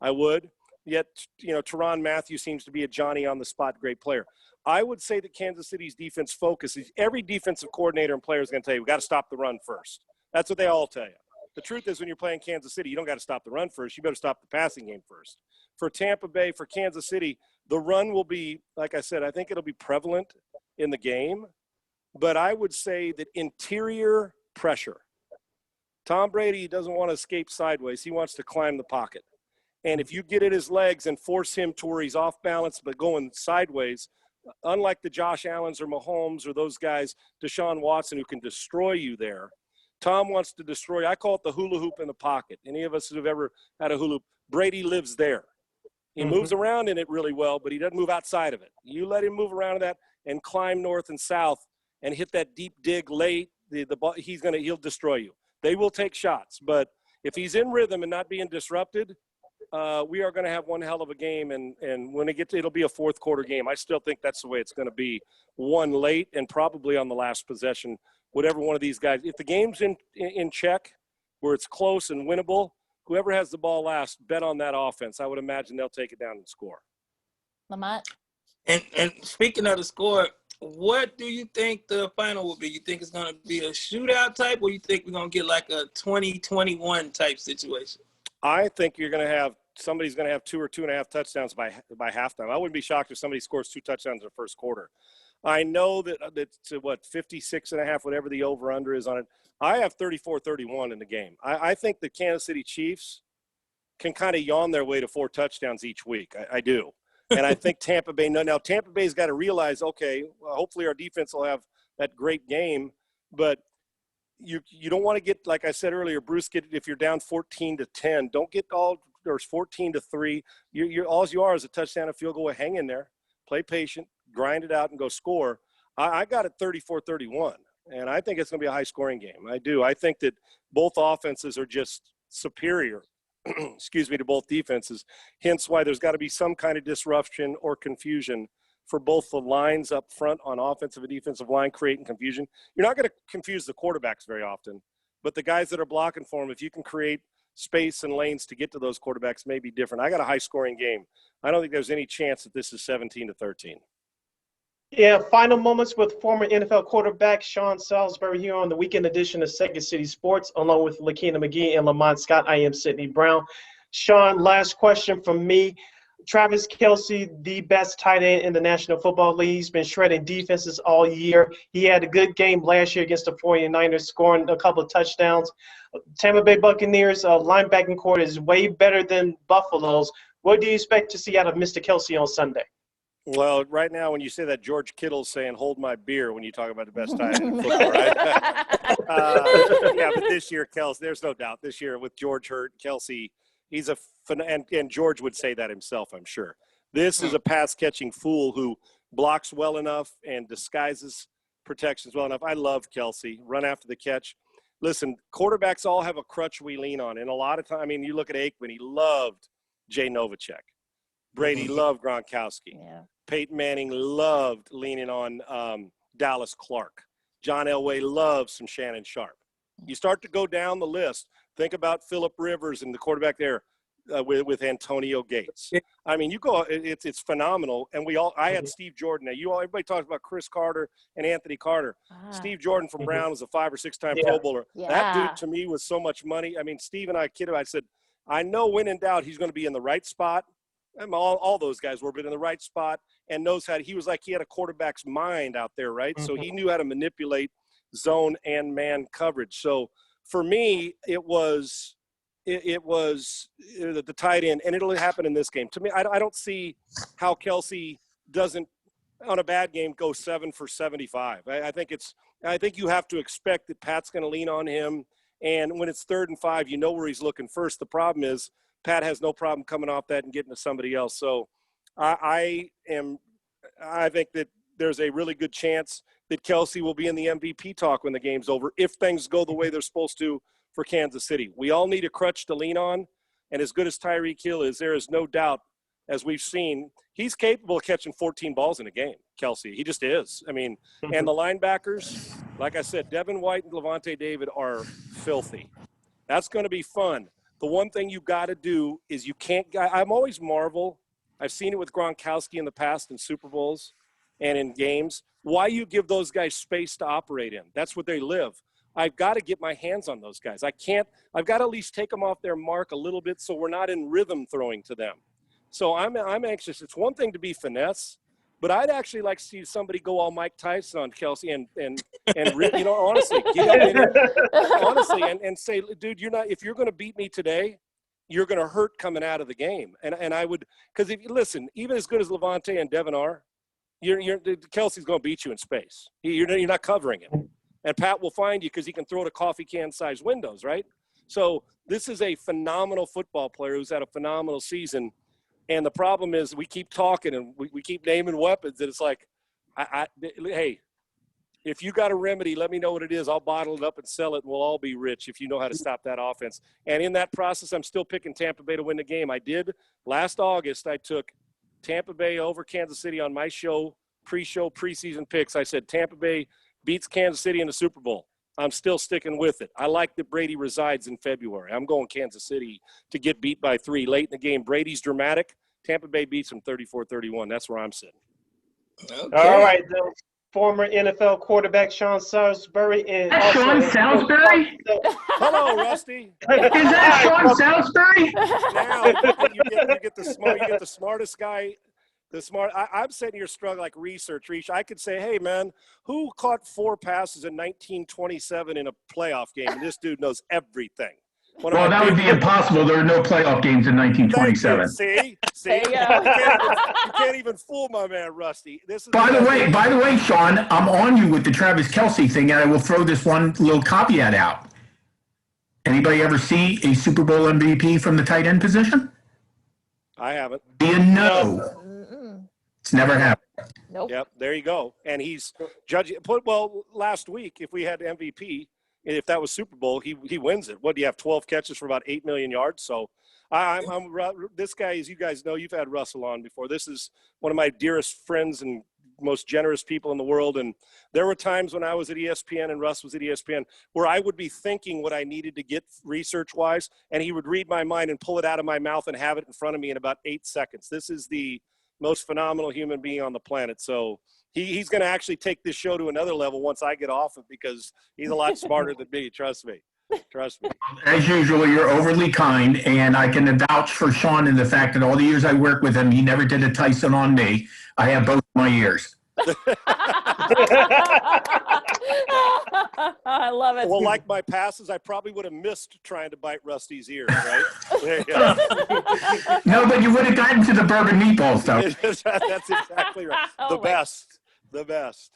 D: I would. Yet, Tyrann Mathieu seems to be a Johnny-on-the-spot great player. I would say that Kansas City's defense focus is every defensive coordinator and player is going to tell you, we got to stop the run first. That's what they all tell you. The truth is, when you're playing Kansas City, you don't got to stop the run first. You better stop the passing game first. For Tampa Bay, for Kansas City, the run will be, like I said, I think it'll be prevalent in the game. But I would say that interior pressure. Tom Brady doesn't want to escape sideways. He wants to climb the pocket. And if you get at his legs and force him to where he's off balance but going sideways, unlike the Josh Allens or Mahomes or those guys, Deshaun Watson, who can destroy you there, Tom wants to destroy. I call it the hula hoop in the pocket. Any of us who have ever had a hula hoop, Brady lives there. He moves around in it really well, but he doesn't move outside of it. You let him move around in that and climb north and south and hit that deep dig late, he'll destroy you. They will take shots, but if he's in rhythm and not being disrupted, we are going to have one hell of a game, and when it'll be a fourth quarter game. I still think that's the way it's going to be. One late and probably on the last possession, whatever one of these guys. If the game's in check, where it's close and winnable, whoever has the ball last, bet on that offense. I would imagine they'll take it down and score.
B: Lamont?
C: And speaking of the score, what do you think the final will be? You think it's going to be a shootout type, or you think we're going to get like a 20-21 type situation? I think
D: somebody's going to have 2 or 2.5 touchdowns by halftime. I wouldn't be shocked if somebody scores 2 touchdowns in the first quarter. I know that's 56.5, whatever the over-under is on it. I have 34-31 in the game. I think the Kansas City Chiefs can kind of yawn their way to 4 touchdowns each week. I do. And I think Tampa Bay – now Tampa Bay's got to realize, okay, well, hopefully our defense will have that great game. But you don't want to get, like I said earlier, Bruce, if you're down 14-10, don't get all – or 14-3. All you are is a touchdown, a field goal. Hang in there. Play patient. Grind it out and go score. I got it 34-31, and I think it's going to be a high-scoring game. I do. I think that both offenses are just superior, to both defenses, hence why there's got to be some kind of disruption or confusion for both the lines up front on offensive and defensive line, creating confusion. You're not going to confuse the quarterbacks very often, but the guys that are blocking for them, if you can create space and lanes to get to those quarterbacks, may be different. I got a high-scoring game. I don't think there's any chance that this is 17-13.
A: Yeah, final moments with former NFL quarterback Sean Salisbury here on the weekend edition of Second City Sports, along with Lakina McGee and Lamont Scott. I am Sidney Brown. Sean, last question from me. Travis Kelce, the best tight end in the National Football League. He's been shredding defenses all year. He had a good game last year against the 49ers, scoring a couple of touchdowns. Tampa Bay Buccaneers linebacking core is way better than Buffalo's. What do you expect to see out of Mr. Kelce on Sunday?
D: Well, right now, when you say that, George Kittle's saying, hold my beer when you talk about the best tight end in football, right? Yeah, but this year, Kelce, there's no doubt. This year with George hurt, Kelce, he's and George would say that himself, I'm sure. This is a pass-catching fool who blocks well enough and disguises protections well enough. I love Kelce. Run after the catch. Listen, quarterbacks all have a crutch we lean on. And a lot of time, you look at Aikman, he loved Jay Novacek. Brady loved Gronkowski. Yeah. Peyton Manning loved leaning on Dallas Clark. John Elway loves some Shannon Sharp. You start to go down the list. Think about Phillip Rivers and the quarterback there. with Antonio Gates. I mean, you go, it's phenomenal. And I had Steve Jordan. Now, everybody talks about Chris Carter and Anthony Carter. Steve Jordan from Brown was a 5 or 6 time Pro Bowler.
B: Yeah.
D: That dude to me was so much money. I mean, Steve and I kidded. I said, I know when in doubt, he's going to be in the right spot. I mean, all those guys were, but in the right spot and knows how he was like, he had a quarterback's mind out there. Right. So he knew how to manipulate zone and man coverage. So for me, it was the tight end, and it'll happen in this game. To me, I don't see how Kelsey doesn't, on a bad game, go 7 for 75. I think you have to expect that Pat's going to lean on him, and when it's 3rd and 5, you know where he's looking first. The problem is Pat has no problem coming off that and getting to somebody else. So I think that there's a really good chance that Kelsey will be in the MVP talk when the game's over if things go the way they're supposed to for Kansas City. We all need a crutch to lean on, and as good as Tyreek Hill is, there is no doubt, as we've seen, he's capable of catching 14 balls in a game, Kelsey. He just is. I mean, and the linebackers, like I said, Devin White and Levante David are filthy. That's going to be fun. The one thing you got to do is you can't – I'm always marvel. I've seen it with Gronkowski in the past in Super Bowls and in games. Why you give those guys space to operate in? That's what they live. I've got to get my hands on those guys. I've got to at least take them off their mark a little bit so we're not in rhythm throwing to them. So I'm anxious. It's one thing to be finesse, but I'd actually like to see somebody go all Mike Tyson on Kelsey and honestly, get up in it, honestly, and say, dude, if you're going to beat me today, you're going to hurt coming out of the game. And I would, because if you listen, even as good as Levante and Devin are, Kelsey's going to beat you in space. You're not covering him. And Pat will find you because he can throw to coffee can size windows, right? So this is a phenomenal football player who's had a phenomenal season. And the problem is we keep talking and we keep naming weapons. And it's like, hey, if you got a remedy, let me know what it is. I'll bottle it up and sell it, and we'll all be rich if you know how to stop that offense. And in that process, I'm still picking Tampa Bay to win the game. I did. Last August, I took Tampa Bay over Kansas City on my show, preseason picks. I said Tampa Bay beats Kansas City in the Super Bowl. I'm still sticking with it. I like that Brady resides in February. I'm going Kansas City to get beat by 3 late in the game. Brady's dramatic. Tampa Bay beats him 34-31. That's where I'm sitting.
C: Okay.
A: All right. The former NFL quarterback Sean Salisbury. And
E: Sean Salisbury?
D: Hello, Rusty.
E: Is that Sean Salisbury?
D: Now you get the smartest guy. I'm sitting here struggling like research. I could say, hey, man, who caught 4 passes in 1927 in a playoff game? And this dude knows everything.
E: Well, that would be impossible. There are no playoff games in 1927.
D: See?
B: There you go.
D: You can't even fool my man, Rusty.
E: By the way, Sean, I'm on you with the Travis Kelce thing, and I will throw this one little caveat out. Anybody ever see a Super Bowl MVP from the tight end position?
D: I haven't.
E: Do you know? It's never happened.
B: Nope.
D: Yep, there you go. And he's judging. Well, last week, if we had MVP, if that was Super Bowl, he wins it. What do you have? 12 catches for about 8 million yards. So this guy, as you guys know, you've had Russell on before. This is one of my dearest friends and most generous people in the world. And there were times when I was at ESPN and Russ was at ESPN where I would be thinking what I needed to get research-wise, and he would read my mind and pull it out of my mouth and have it in front of me in about 8 seconds. This is the most phenomenal human being on the planet. So he's going to actually take this show to another level once I get off it because he's a lot smarter than me. Trust me.
E: As usual, you're overly kind, and I can vouch for Sean in the fact that all the years I worked with him, he never did a Tyson on me. I have both my ears.
B: I love it.
D: Well, like my passes, I probably would have missed trying to bite Rusty's ears, right? There you go.
E: No, but you would have gotten to the bourbon meatballs, though.
D: That's exactly right. The best.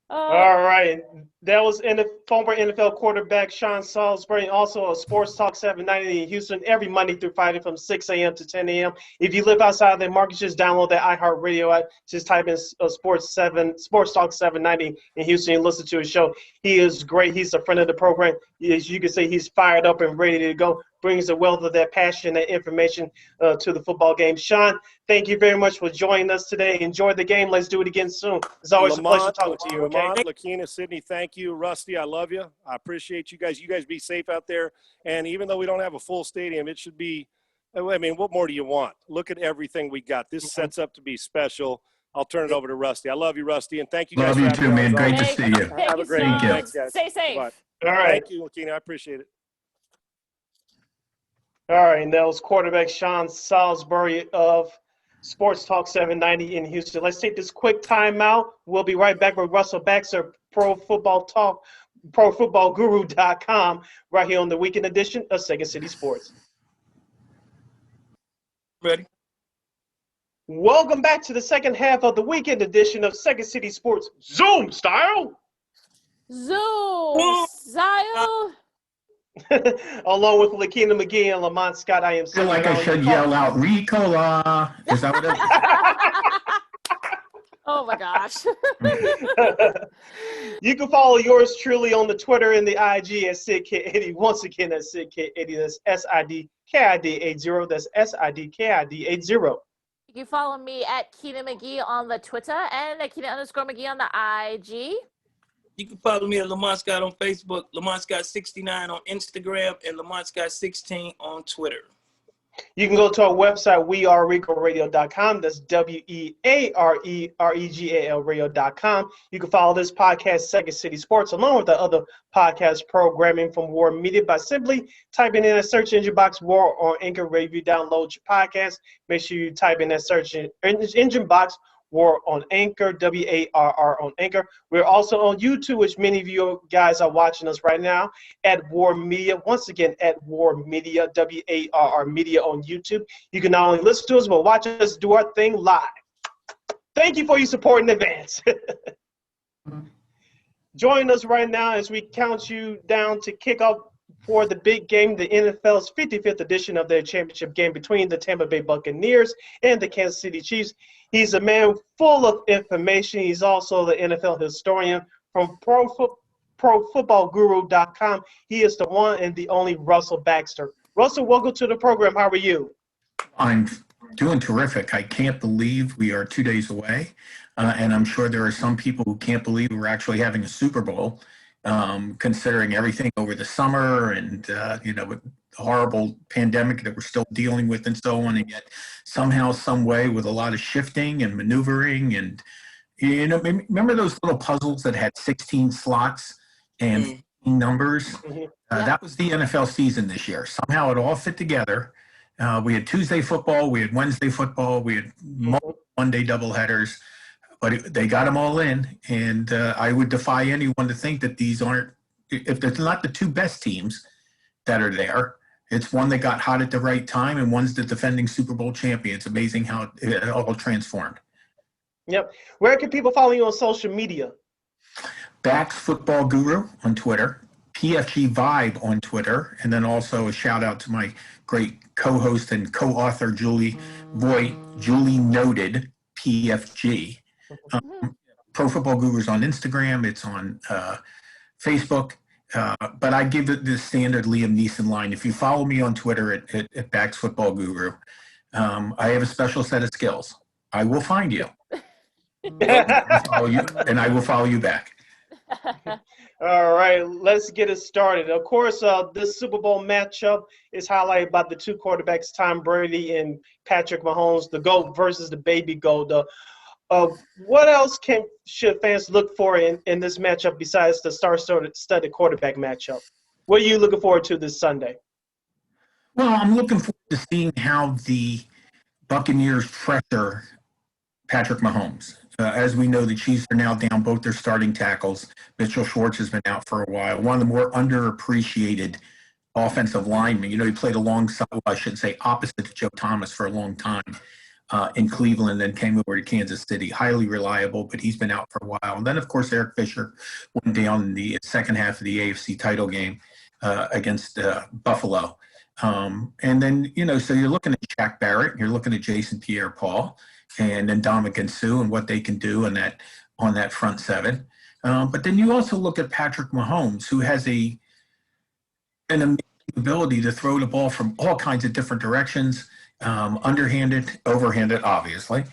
A: All right. That was former NFL quarterback Sean Salisbury, also a Sports Talk 790 in Houston every Monday through Friday from 6 a.m. to 10 a.m. If you live outside of that market, just download that iHeartRadio app. Just type in Sports Talk 790 in Houston and listen to his show. He is great. He's a friend of the program. As you can say, he's fired up and ready to go. Brings a wealth of that passion and information to the football game. Sean, thank you very much for joining us today. Enjoy the game. Let's do it again soon. It's always a pleasure talking to you. Okay?
D: Lakina, Sydney, thank you. Rusty, I love you. I appreciate you guys. You guys be safe out there. And even though we don't have a full stadium, it should be I mean, what more do you want? Look at everything we got. This sets up to be special. I'll turn it over to Rusty. I love you, Rusty, and thank you guys.
E: Love you too, man. Great to see you.
B: Thank
D: Have
B: you,
D: a great
B: Sean.
D: day. Thanks, guys.
B: Stay safe.
D: Bye.
A: All right.
D: Thank you, Lakina. I appreciate it.
A: All right, and that was quarterback Sean Salisbury of Sports Talk 790 in Houston. Let's take this quick timeout. We'll be right back with Russell Baxter, ProFootballGuru.com, right here on the weekend edition of Second City Sports.
C: Ready?
A: Welcome back to the second half of the weekend edition of Second City Sports Zoom style.
B: Zoom style.
A: Along with Lakina McGee and Lamont Scott, I am
E: I feel like I should yell out Ricola. Is that what it is?
B: Oh my gosh.
A: You can follow yours truly on the Twitter and the IG at SidKid80. Once again, that's SidKid80. That's SIDKID80. That's SIDKID80.
B: You can follow me at Keena McGee on the Twitter and at Keena_McGee on the IG.
C: You can follow me at Lamont Scott on Facebook, Lamont Scott 69 on Instagram, and Lamont Scott 16 on Twitter.
A: You can go to our website, weareregalradio.com. That's WEAREREGAL radio.com. You can follow this podcast, Second City Sports, along with the other podcast programming from War Media by simply typing in a search engine box, War or Anchor, where you download your podcast. Make sure you type in that search engine box, War on Anchor, WARR on Anchor. We're also on YouTube, which many of you guys are watching us right now, at War Media. Once again, at War Media, WARR Media on YouTube. You can not only listen to us, but watch us do our thing live. Thank you for your support in advance. Join us right now as we count you down to kick off for the big game, the NFL's 55th edition of their championship game between the Tampa Bay Buccaneers and the Kansas City Chiefs. He's a man full of information. He's also the NFL historian from ProFootballGuru.com. He is the one and the only Russell Baxter. Russell, welcome to the program. How are you?
E: I'm doing terrific. I can't believe we are 2 days away, and I'm sure there are some people who can't believe we're actually having a Super Bowl, considering everything over the summer and, with the horrible pandemic that we're still dealing with and so on. And yet somehow, some way, with a lot of shifting and maneuvering and, remember those little puzzles that had 16 slots and 15 numbers? That was the NFL season this year. Somehow it all fit together. We had Tuesday football, we had Wednesday football, we had Monday doubleheaders, but they got them all in. And I would defy anyone to think that these aren't, if they're not the two best teams that are there, it's one that got hot at the right time and one's the defending Super Bowl champion. It's amazing how it all transformed.
A: Yep. Where can people follow you on social media?
E: Bax Football Guru on Twitter, PFG Vibe on Twitter, and then also a shout out to my great co-host and co-author Julie Noted, PFG. Pro Football Guru's on Instagram. It's on Facebook. But I give it the standard Liam Neeson line. If you follow me on Twitter at Bax Football Guru, I have a special set of skills. I will find you. And I will follow you back.
A: All right, let's get it started. Of course, this Super Bowl matchup is highlighted by the two quarterbacks, Tom Brady and Patrick Mahomes, the GOAT versus the baby GOAT. What else should fans look for in this matchup besides the star-studded quarterback matchup? What are you looking forward to this Sunday?
E: Well, I'm looking forward to seeing how the Buccaneers pressure Patrick Mahomes. As we know, the Chiefs are now down both their starting tackles. Mitchell Schwartz has been out for a while. One of the more underappreciated offensive linemen. He played alongside, I should say, opposite to Joe Thomas for a long time in Cleveland, then came over to Kansas City. Highly reliable, but he's been out for a while. And then, of course, Eric Fisher went down in the second half of the AFC title game against Buffalo. And then, so you're looking at Shaq Barrett, you're looking at Jason Pierre-Paul, and then Dominican Sue and what they can do on that front seven. But then you also look at Patrick Mahomes, who has an amazing ability to throw the ball from all kinds of different directions, underhanded, overhanded, obviously,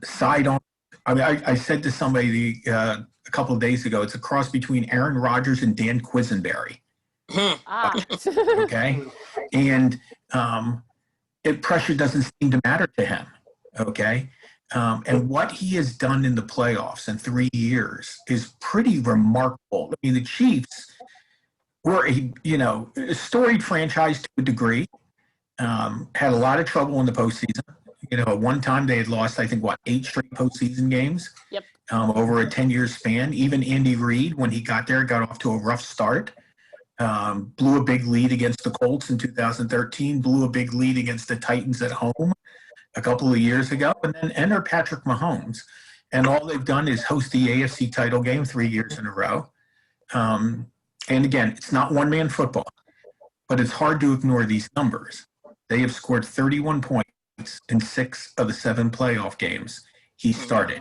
E: side on. I said to somebody a couple of days ago, it's a cross between Aaron Rodgers and Dan Quisenberry. Okay, and pressure doesn't seem to matter to him. Okay. And what he has done in the playoffs in 3 years is pretty remarkable. I mean, the Chiefs were a storied franchise to a degree. Had a lot of trouble in the postseason. At one time they had lost, I think, 8 straight postseason games.
B: Yep.
E: Over a 10-year span. Even Andy Reid, when he got there, got off to a rough start. Blew a big lead against the Colts in 2013. Blew a big lead against the Titans at home a couple of years ago. And then enter Patrick Mahomes. And all they've done is host the AFC title game 3 years in a row. And again, it's not one-man football, but it's hard to ignore these numbers. They have scored 31 points in 6 of the 7 playoff games he started.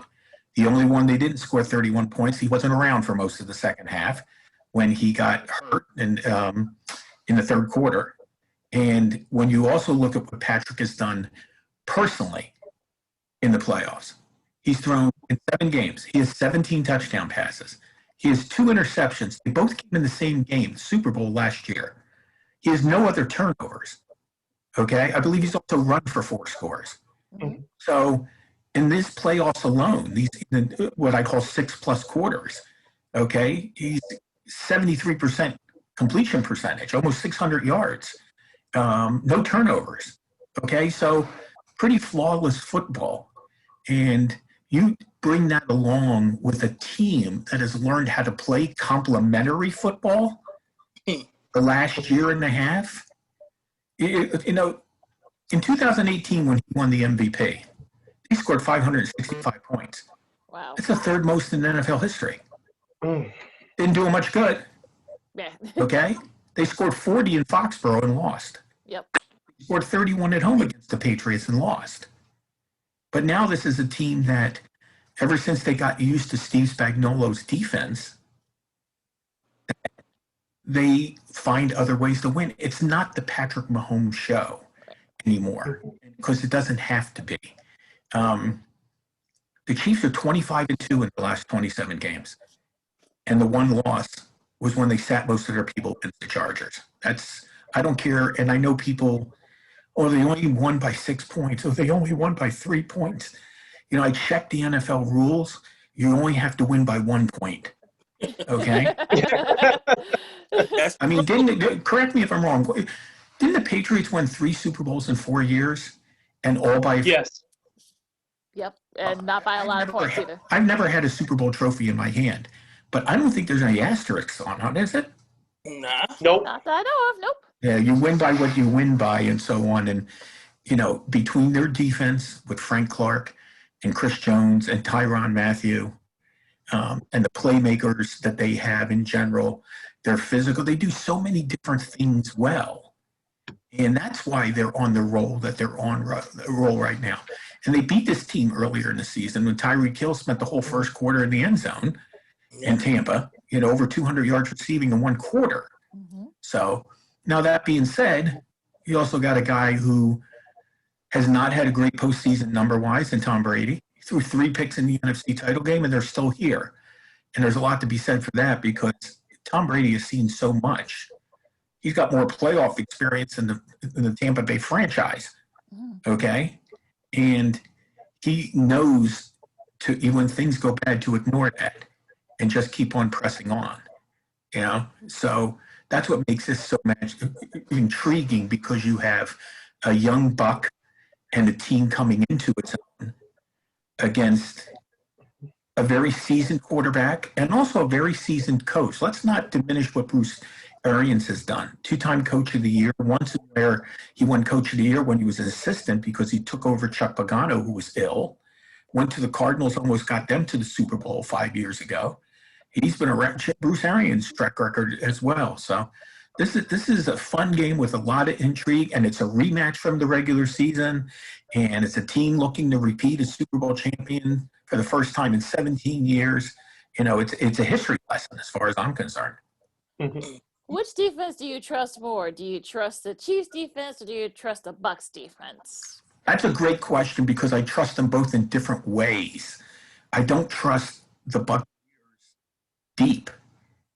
E: The only one they didn't score 31 points, he wasn't around for most of the second half when he got hurt in the third quarter. And when you also look at what Patrick has done personally in the playoffs, he's thrown in 7 games. He has 17 touchdown passes. He has 2 interceptions. They both came in the same game, the Super Bowl last year. He has no other turnovers. Okay? I believe he's also run for 4 scores.
B: Mhm.
E: So in this playoffs alone, these what I call 6+ quarters, okay, he's 73% completion percentage, almost 600 yards, no turnovers. Okay, so pretty flawless football. And you bring that along with a team that has learned how to play complementary football the last year and a half. In 2018, when he won the MVP, he scored 565 points.
B: Wow.
E: That's the 3rd most in NFL history.
A: Mm.
E: Didn't do him much good,
B: Yeah.
E: okay? They scored 40 in Foxborough and lost.
B: Yep.
E: They scored 31 at home against the Patriots and lost. But now this is a team that, ever since they got used to Steve Spagnuolo's defense, they find other ways to win. It's not the Patrick Mahomes show anymore, because it doesn't have to be. The Chiefs are 25-2 in the last 27 games. And the one loss was when they sat most of their people against the Chargers. I don't care. And I know people, they only won by 6 points. They only won by 3 points. I checked the NFL rules. You only have to win by 1 point. Okay? I mean, correct me if I'm wrong. Didn't the Patriots win 3 Super Bowls in 4 years? And all by...
A: Yes.
B: Yep. And not by a lot of points either.
E: I've never had a Super Bowl trophy in my hand. But I don't think there's any asterisks on it, is it?
C: Nah.
A: Nope.
B: Not that I know of. Nope.
E: Yeah, you win by what you win by and so on. And, between their defense with Frank Clark and Chris Jones and Tyrann Mathieu and the playmakers that they have in general, they're physical. They do so many different things well. And that's why they're on the roll that they're on right now. And they beat this team earlier in the season when Tyreek Hill spent the whole first quarter in the end zone in Tampa, over 200 yards receiving in 1 quarter.
B: Mm-hmm.
E: So now that being said, you also got a guy who has not had a great postseason number-wise in Tom Brady. He threw 3 picks in the NFC title game, and they're still here. And there's a lot to be said for that because Tom Brady has seen so much. He's got more playoff experience in the Tampa Bay franchise, okay? And he knows when things go bad, to ignore that and just keep on pressing on, So that's what makes this so intriguing, because you have a young buck and a team coming into its own against a very seasoned quarterback and also a very seasoned coach. Let's not diminish what Bruce Arians has done. 2-time coach of the year, once where he won coach of the year when he was an assistant because he took over Chuck Pagano, who was ill. Went to the Cardinals, almost got them to the Super Bowl 5 years ago. He's been around Bruce Arians' track record as well. So this is a fun game with a lot of intrigue, and it's a rematch from the regular season, and it's a team looking to repeat as Super Bowl champion for the first time in 17 years. It's a history lesson as far as I'm concerned.
A: Mm-hmm.
B: Which defense do you trust more? Do you trust the Chiefs defense or do you trust the Bucs defense?
E: That's a great question because I trust them both in different ways. I don't trust the Buccaneers deep,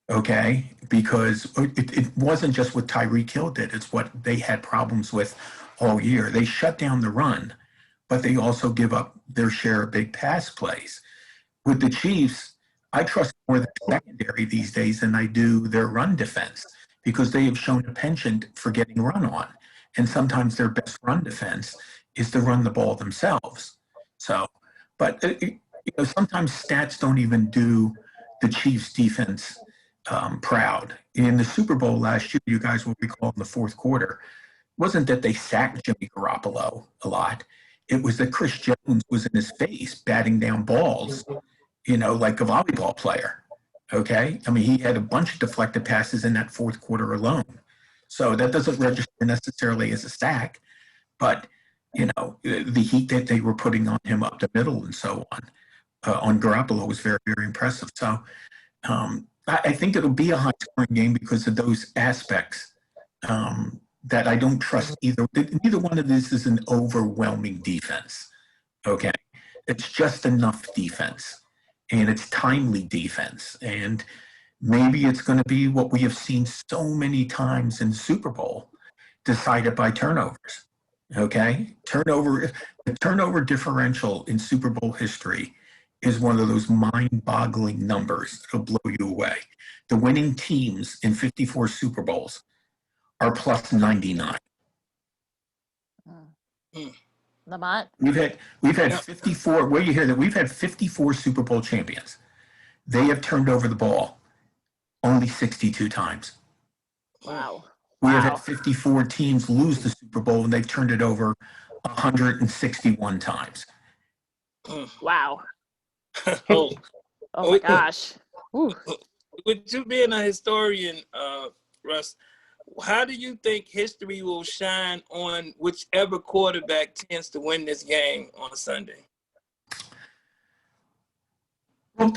E: okay? Because it wasn't just what Tyreek Hill did. It's what they had problems with all year. They shut down the run, but they also give up their share of big pass plays. With the Chiefs, I trust more the secondary these days than I do their run defense because they have shown a penchant for getting run on. And sometimes their best run defense is to run the ball themselves. So, but sometimes stats don't even do the Chiefs defense proud. In the Super Bowl last year, you guys will recall in the fourth quarter, wasn't that they sacked Jimmy Garoppolo a lot. It was that Chris Jones was in his face batting down balls, like a volleyball player. Okay. I mean, he had a bunch of deflected passes in that fourth quarter alone. So that doesn't register necessarily as a sack, but, the heat that they were putting on him up the middle and so on Garoppolo was very, very impressive. So I think it'll be a high scoring game because of those aspects that I don't trust either. Neither one of these is an overwhelming defense. Okay. It's just enough defense. And it's timely defense. And maybe it's going to be what we have seen so many times in the Super Bowl, decided by turnovers. Okay? The turnover differential in Super Bowl history is one of those mind-boggling numbers that'll blow you away. The winning teams in 54 Super Bowls are plus 99.
B: Lamont?
E: We've had 54. Where you hear that we've had 54 Super Bowl champions. They have turned over the ball only 62 times.
B: Wow.
E: We have had 54 teams lose the Super Bowl and they've turned it over 161 times.
B: Wow.
C: Oh
B: my gosh. Ooh.
C: With you being a historian, Russ, how do you think history will shine on whichever quarterback tends to win this game on Sunday?
E: Well,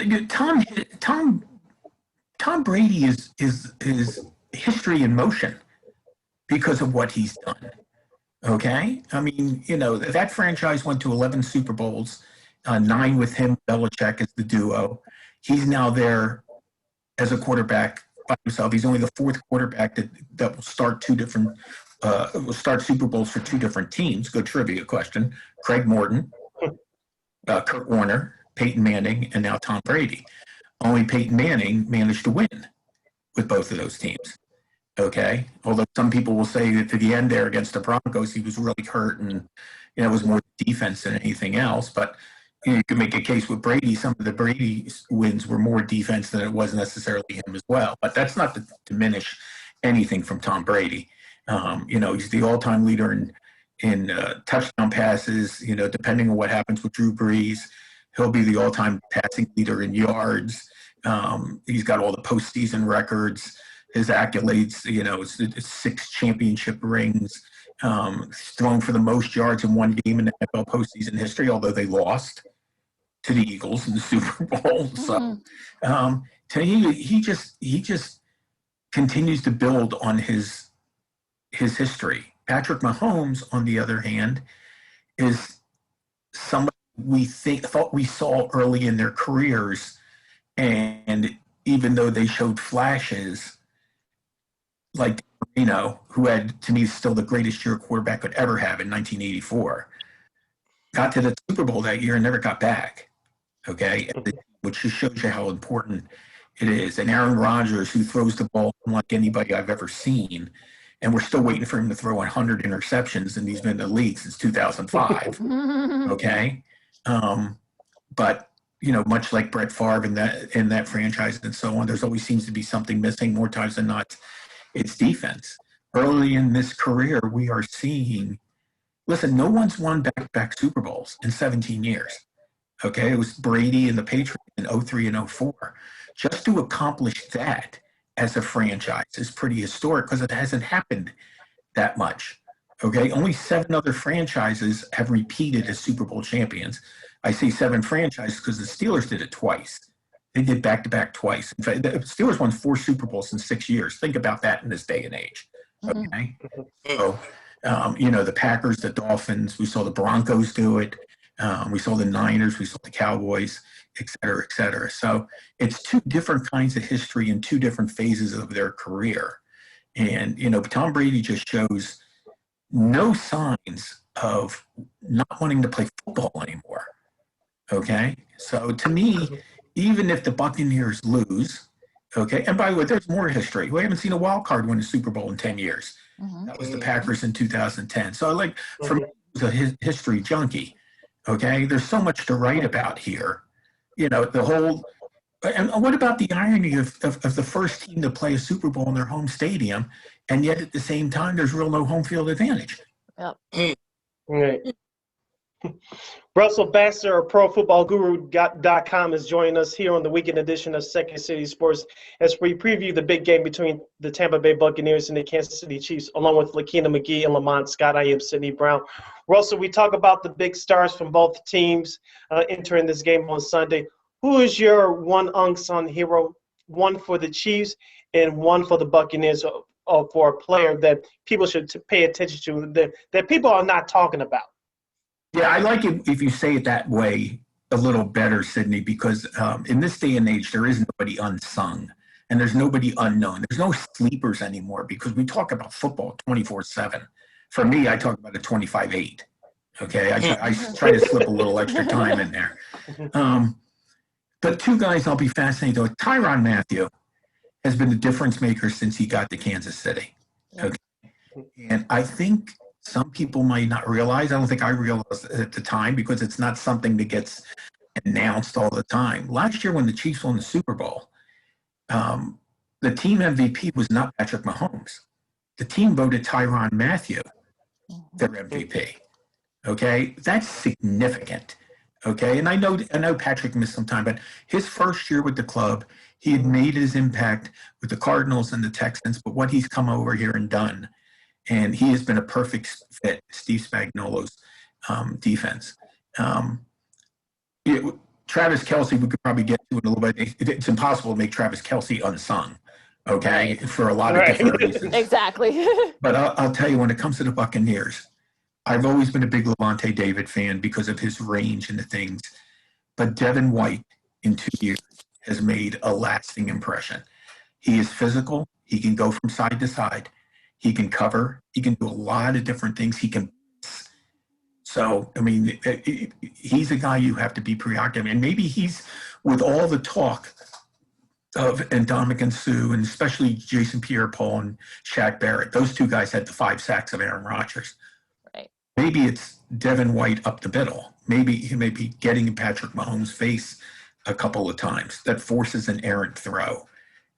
E: Tom Brady is history in motion because of what he's done. Okay, I mean, that franchise went to 11 Super Bowls, 9 with him, Belichick as the duo. He's now there as a quarterback by himself. He's only the fourth quarterback that will start Super Bowls for 2 different teams. Good trivia question. Craig Morton, Kurt Warner, Peyton Manning, and now Tom Brady. Only Peyton Manning managed to win with both of those teams. Okay, although some people will say that to the end there against the Broncos, he was really hurt and it was more defense than anything else. But you can make a case with Brady. Some of the Brady wins were more defense than it was necessarily him as well. But that's not to diminish anything from Tom Brady. He's the all-time leader in touchdown passes. Depending on what happens with Drew Brees, he'll be the all-time passing leader in yards. He's got all the postseason records. His accolades, it's 6 championship rings. He's thrown for the most yards in one game in NFL postseason history, although they lost to the Eagles in the Super Bowl. So he just continues to build on his history. Patrick Mahomes, on the other hand, is somebody we thought we saw early in their careers, and even though they showed flashes, like who had, to me, still the greatest year a quarterback could ever have in 1984, got to the Super Bowl that year and never got back. Okay, which just shows you how important it is. And Aaron Rodgers, who throws the ball unlike anybody I've ever seen, and we're still waiting for him to throw 100 interceptions, and he's been in the league since 2005. Okay, but much like Brett Favre in that franchise and so on, there's always seems to be something missing. More times than not, it's defense. Early in this career, we are seeing. Listen, no one's won back-to-back Super Bowls in 17 years. Okay, it was Brady and the Patriots in 03 and 04. Just to accomplish that as a franchise is pretty historic because it hasn't happened that much. Okay, only 7 other franchises have repeated as Super Bowl champions. I say 7 franchises because the Steelers did it twice. They did back-to-back twice. In fact, the Steelers won 4 Super Bowls in 6 years. Think about that in this day and age. Okay, so the Packers, the Dolphins, we saw the Broncos do it. We saw the Niners, we saw the Cowboys, et cetera, et cetera. So it's 2 different kinds of history in 2 different phases of their career. And, Tom Brady just shows no signs of not wanting to play football anymore. Okay, so to me, even if the Buccaneers lose, okay, and by the way, there's more history. We haven't seen a wild card win a Super Bowl in 10 years. That was the Packers in 2010. So, like, for me, I was a history junkie. Okay, there's so much to write about here. You know, the whole. And what about the irony of the first team to play a Super Bowl in their home stadium, and yet at the same time, there's real no home field advantage?
B: Yep.
A: Right. Russell Baxter of ProFootballGuru.com is joining us here on the weekend edition of Second City Sports as we preview the big game between the Tampa Bay Buccaneers and the Kansas City Chiefs, along with Lakina McGee and Lamont Scott. I am Sidney Brown. Russell, we talk about the big stars from both teams entering this game on Sunday. Who is your one unsung hero, one for the Chiefs and one for the Buccaneers, for a player that people should pay attention to, that people are not talking about?
E: Yeah, I like it if you say it that way a little better, Sidney, because in this day and age, there is nobody unsung and there's nobody unknown. There's no sleepers anymore because we talk about football 24/7. For me, I talk about it 25/8. Okay, I try to slip a little extra time in there. But two guys I'll be fascinated with. Tyrann Mathieu has been the difference maker since he got to Kansas City. Okay, and I think some people might not realize. I don't think I realized at the time because it's not something that gets announced all the time. Last year when the Chiefs won the Super Bowl, the team MVP was not Patrick Mahomes. The team voted Tyrann Mathieu their MVP. Okay, that's significant. Okay, and I know Patrick missed some time, but his first year with the club, he had made his impact with the Cardinals and the Texans. But what he's come over here and done. And he has been a perfect fit, Steve Spagnuolo's defense. Travis Kelce, we could probably get to it a little bit. It's impossible to make Travis Kelce unsung, okay, for a lot of different reasons.
B: Exactly.
E: But I'll tell you, when it comes to the Buccaneers, I've always been a big Levante David fan because of his range and the things. But Devin White, in 2 years, has made a lasting impression. He is physical. He can go from side to side. He can cover. He can do a lot of different things. He can. So, I mean, he's a guy you have to be preoccupied. And maybe he's, with all the talk of Ndamukong Suh and especially Jason Pierre-Paul and Shaq Barrett, those two guys had the 5 sacks of Aaron Rodgers.
B: Right.
E: Maybe it's Devin White up the middle. Maybe he may be getting in Patrick Mahomes' face a couple of times. That forces an errant throw.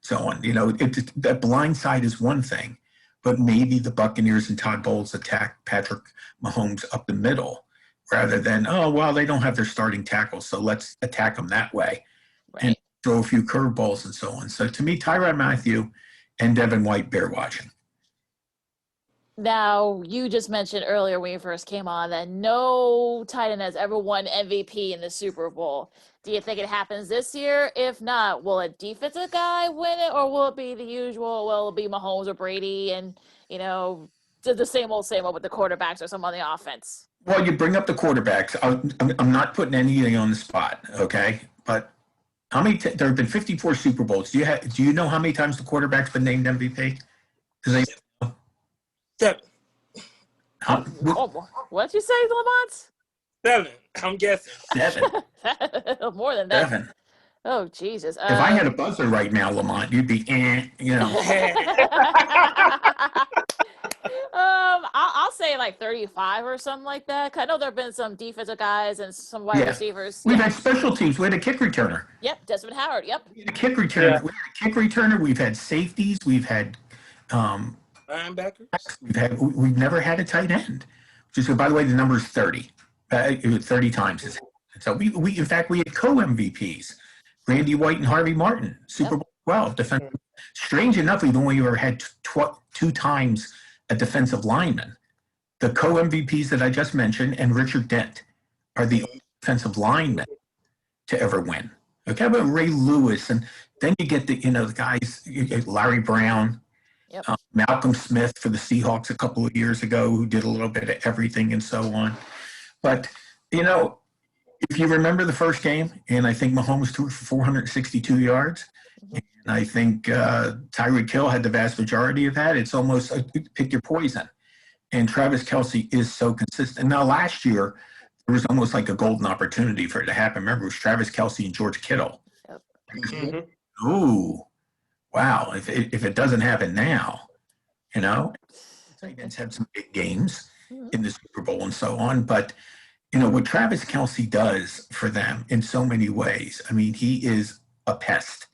E: So on. You know, that blind side is one thing. But maybe the Buccaneers and Todd Bowles attack Patrick Mahomes up the middle rather than, oh, well, they don't have their starting tackles, so let's attack them that way and throw a few curveballs and so on. So to me, Tyrann Mathieu and Devin White bear watching.
B: Now, you just mentioned earlier when you first came on that no tight end has ever won MVP in the Super Bowl. Do you think it happens this year? If not, will a defensive guy win it, or will it be the usual? Will it be Mahomes or Brady and, you know, the same old with the quarterbacks or some on the offense?
E: Well, you bring up the quarterbacks. I'm not putting anything on the spot, okay? But how many? There have been 54 Super Bowls. Do you know how many times the quarterback's been named MVP?
C: Seven.
B: What'd you say, Lamont?
C: 7. I'm guessing.
E: 7.
B: More than that.
E: 7.
B: Oh, Jesus.
E: If I had a buzzer right now, Lamont, you'd be, you know.
B: I'll say like 35 or something like that. I know there have been some defensive guys and some wide receivers.
E: We've had special teams. We had a kick returner.
B: Yep, Desmond Howard. Yep.
E: We had a kick returner. Yeah. We had a kick returner. We've had safeties. We've had
C: linebackers.
E: We've never had a tight end. Just by the way, the number is 30. 30 times. So we in fact we had co-MVPs, Randy White and Harvey Martin, Super Bowl 12 defensive. Strange enough, we've only ever had 2 times a defensive lineman. The co-MVPs that I just mentioned and Richard Dent are the defensive linemen to ever win. Okay, but Ray Lewis, and then you get the guys, Larry Brown, Malcolm Smith for the Seahawks a couple of years ago, who did a little bit of everything and so on. But, if you remember the first game, and I think Mahomes threw for 462 yards, and I think Tyreek Hill had the vast majority of that, it's almost pick your poison. And Travis Kelce is so consistent. Now, last year, there was almost like a golden opportunity for it to happen. Remember, it was Travis Kelce and George Kittle.
B: Yep.
A: Mm-hmm.
E: Ooh, wow. If it doesn't happen now, Titans had some big games in the Super Bowl and so on. But, what Travis Kelce does for them in so many ways, I mean, he is a pest.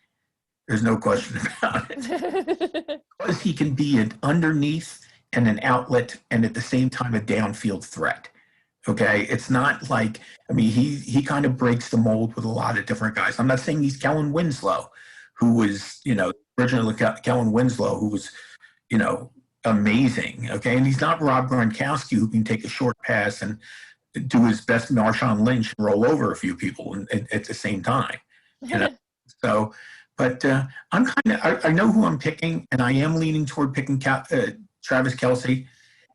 E: There's no question about it. Because he can be an underneath and an outlet and at the same time a downfield threat. Okay, it's not like, he kind of breaks the mold with a lot of different guys. I'm not saying he's Kellen Winslow, who was, originally Kellen Winslow, who was, amazing. Okay, and he's not Rob Gronkowski, who can take a short pass and do his best Marshawn Lynch and roll over a few people at the same time. So, but I'm I know who I'm picking, and I am leaning toward picking Travis Kelce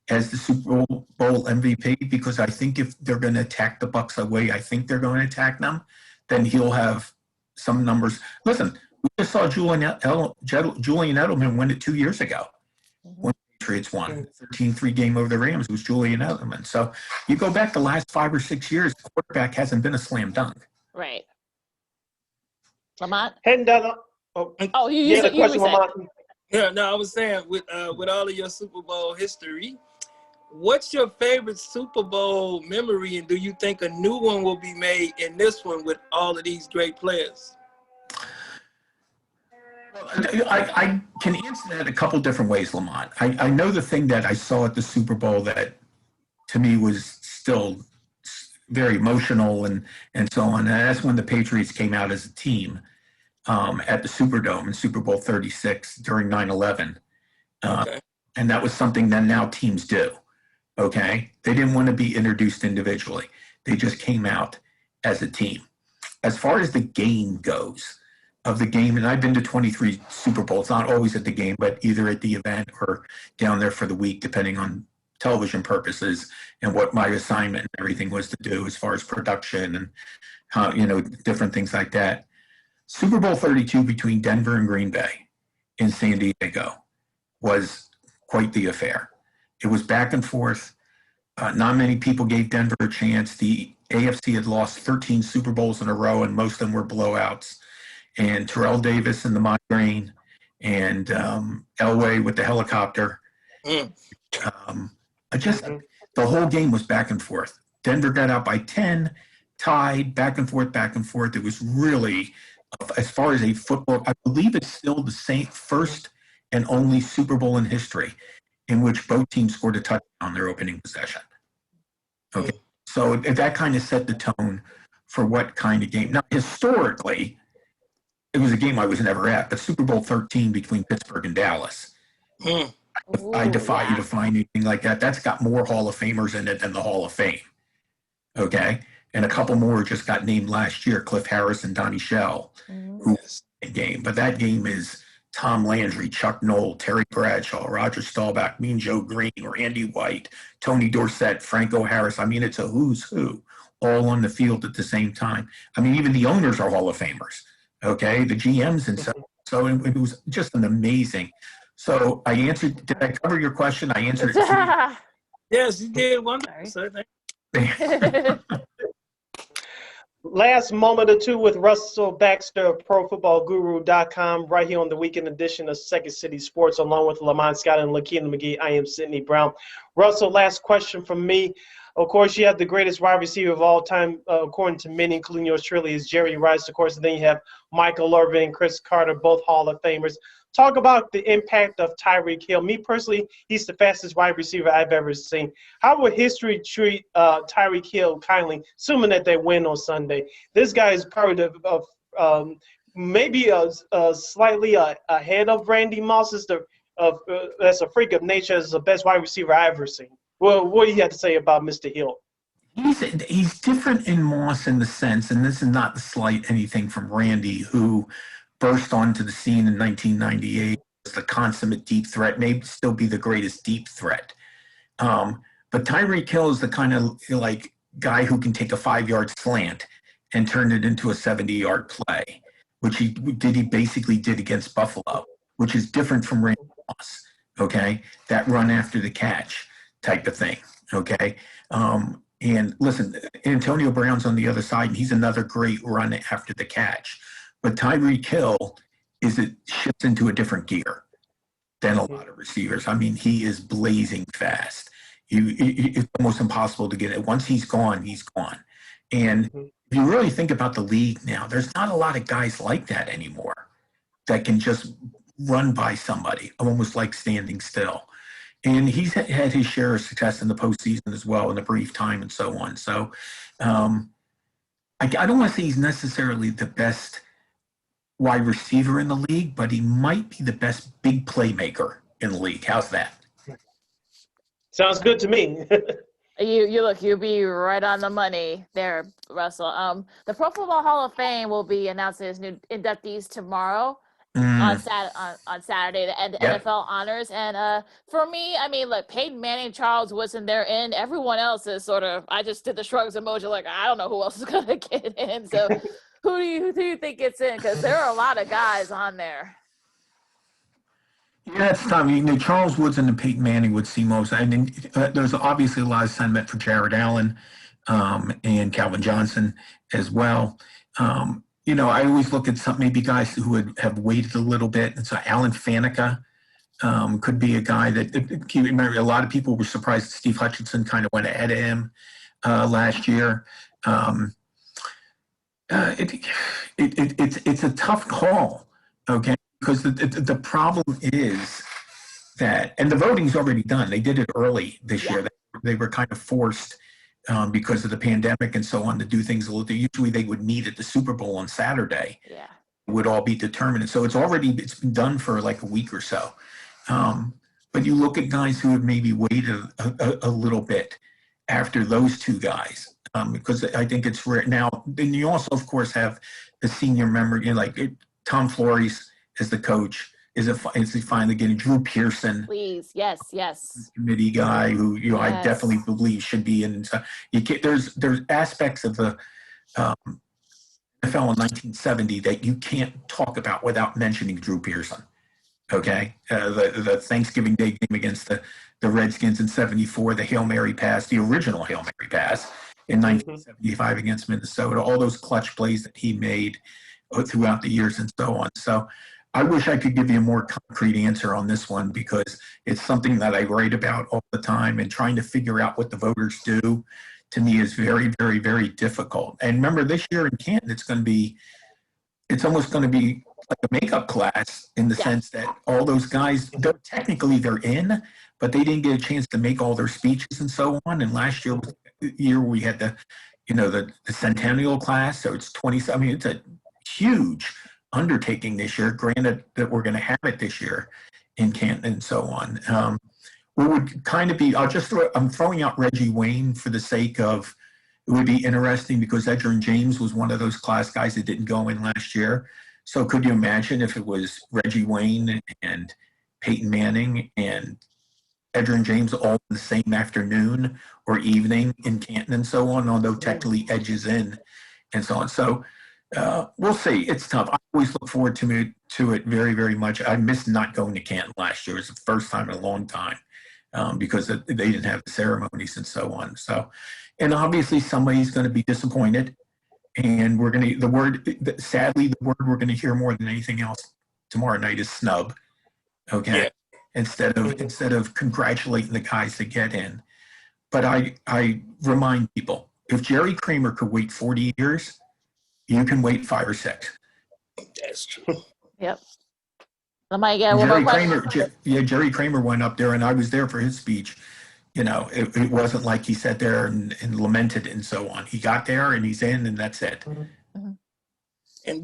E: as the Super Bowl MVP, because I think if they're going to attack the Bucs the way I think they're going to attack them, then he'll have some numbers. Listen, we just saw Julian Edelman win it 2 years ago when the Patriots won 13-3 game over the Rams. It was Julian Edelman. So you go back the last 5 or 6 years, the quarterback hasn't been a slam dunk.
B: Right. Lamont?
A: Heading down.
B: You
A: had a question, Lamont.
C: Yeah, no, I was saying with all of your Super Bowl history, what's your favorite Super Bowl memory, and do you think a new one will be made in this one with all of these great players?
E: I can answer that a couple different ways, Lamont. I know the thing that I saw at the Super Bowl that to me was still very emotional and so on. And that's when the Patriots came out as a team at the Superdome in Super Bowl 36 during 9/11.
C: Okay.
E: And that was something that now teams do. Okay. They didn't want to be introduced individually. They just came out as a team. As far as the game goes, of the game, and I've been to 23 Super Bowls, not always at the game, but either at the event or down there for the week, depending on television purposes and what my assignment and everything was to do as far as production and how, different things like that. Super Bowl 32 between Denver and Green Bay in San Diego was quite the affair. It was back and forth. Not many people gave Denver a chance. The AFC had lost 13 Super Bowls in a row, and most of them were blowouts. And Terrell Davis and the migraine, and Elway with the helicopter. The whole game was back and forth. Denver got out by 10, tied, back and forth, back and forth. It was really, as far as a football, I believe it's still the same first and only Super Bowl in history in which both teams scored a touchdown on their opening possession. Okay, so that kind of set the tone for what kind of game. Now, historically, it was a game I was never at, but Super Bowl 13 between Pittsburgh and Dallas. I defy you to find anything like that. That's got more Hall of Famers in it than the Hall of Fame. Okay? And a couple more just got named last year, Cliff Harris and Donnie Shell, who was in the game. But that game is Tom Landry, Chuck Noll, Terry Bradshaw, Roger Staubach, Mean Joe Green, Randy White, Tony Dorsett, Franco Harris. I mean, it's a who's who, all on the field at the same time. I mean, even the owners are Hall of Famers. Okay, the GMs and so it was just an amazing. So I answered. Did I cover your question? I answered it.
C: Yes, you did. Wonderful.
A: Last moment or two with Russell Baxter of ProFootballGuru.com right here on the weekend edition of Second City Sports, along with Lamont Scott and Lakeena McGee. I am Sidney Brown. Russell, last question from me. Of course, you have the greatest wide receiver of all time, according to many, including yours truly, is Jerry Rice, of course. And then you have Michael Irvin and Chris Carter, both Hall of Famers. Talk about the impact of Tyreek Hill. Me personally, he's the fastest wide receiver I've ever seen. How would history treat Tyreek Hill kindly, assuming that they win on Sunday? This guy is probably maybe slightly ahead of Randy Moss. That's a freak of nature. As the best wide receiver I've ever seen. Well, what do you have to say about Mr. Hill?
E: He's different in Moss in the sense, and this is not to slight anything from Randy, who burst onto the scene in 1998 as the consummate deep threat, may still be the greatest deep threat. But Tyreek Hill is the kind of guy who can take a 5-yard slant and turn it into a 70-yard play, which he basically did against Buffalo, which is different from Randy Moss. Okay, that run after the catch. type of thing. Okay. And listen, Antonio Brown's on the other side, and he's another great run after the catch. But Tyreek Hill shifts into a different gear than a lot of receivers. I mean, he is blazing fast. It's almost impossible to get it. Once he's gone, he's gone. And if you really think about the league now, there's not a lot of guys like that anymore that can just run by somebody, almost like standing still. And he's had his share of success in the postseason as well in a brief time and so on. So I don't want to say he's necessarily the best wide receiver in the league, but he might be the best big playmaker in the league. How's that?
A: Sounds good to me.
B: You'll be right on the money there, Russell. The Pro Football Hall of Fame will be announcing its new inductees tomorrow. On Saturday to end NFL honors. And for me, I mean, look, Peyton Manning, Charles Woodson, they're in. Everyone else is sort of, I just did the shrugs emoji, like, I don't know who else is going to get in. So who do you think gets in? Because there are a lot of guys on there.
E: Yeah, it's tough. You know, Charles Woodson and Peyton Manning would see most. I mean, there's obviously a lot of sentiment for Jared Allen and Calvin Johnson as well. You know, I always look at maybe guys who would have waited a little bit. And so Alan Faneca could be a guy that, remember, a lot of people were surprised that Steve Hutchinson kind of went ahead of him last year. It's a tough call, okay? Because the problem is that, and the voting's already done. They did it early this year. They were kind of forced because of the pandemic and so on to do things a little. Usually they would meet at the Super Bowl on Saturday. Yeah, it would all be determined. So it's been done for like a week or so. But you look at guys who have maybe waited a little bit after those two guys, because I think it's rare now. Then you also, of course, have the senior member, you know, like Tom Flores as the coach. Is he finally getting Drew Pearson?
B: Please, yes.
E: Committee guy who I definitely believe should be in. So there's aspects of the NFL in 1970 that you can't talk about without mentioning Drew Pearson. Okay, the Thanksgiving Day game against the Redskins in '74, the Hail Mary pass, the original Hail Mary pass in 1975 against Minnesota, all those clutch plays that he made throughout the years and so on. So I wish I could give you a more concrete answer on this one, because it's something that I write about all the time, and trying to figure out what the voters do to me is very, very, very difficult. And remember, this year in Canton, it's almost going to be like a makeup class in the sense that all those guys, they're in, but they didn't get a chance to make all their speeches and so on. And last year was the year we had the centennial class. So it's 20, I mean, it's a huge undertaking this year, granted that we're going to have it this year in Canton and so on. What would kind of be, I'm throwing out Reggie Wayne for the sake of, it would be interesting because Edgerrin James was one of those class guys that didn't go in last year. So could you imagine if it was Reggie Wayne and Peyton Manning and Edgerrin James all in the same afternoon or evening in Canton and so on, although technically Edge is in and so on. So we'll see. It's tough. I always look forward to it very, very much. I missed not going to Canton last year. It was the first time in a long time because they didn't have the ceremonies and so on. So, and obviously somebody's going to be disappointed. And we're going to, sadly, the word we're going to hear more than anything else tomorrow night is snub. Okay. Yeah. Instead of congratulating the guys that get in. But I remind people, if Jerry Kramer could wait 40 years, you can wait 5 or 6.
C: That's true.
B: Yep.
E: Jerry Kramer went up there, and I was there for his speech. You know, it wasn't like he sat there and lamented and so on. He got there, and he's in, and that's it.
B: Mm-hmm.
C: And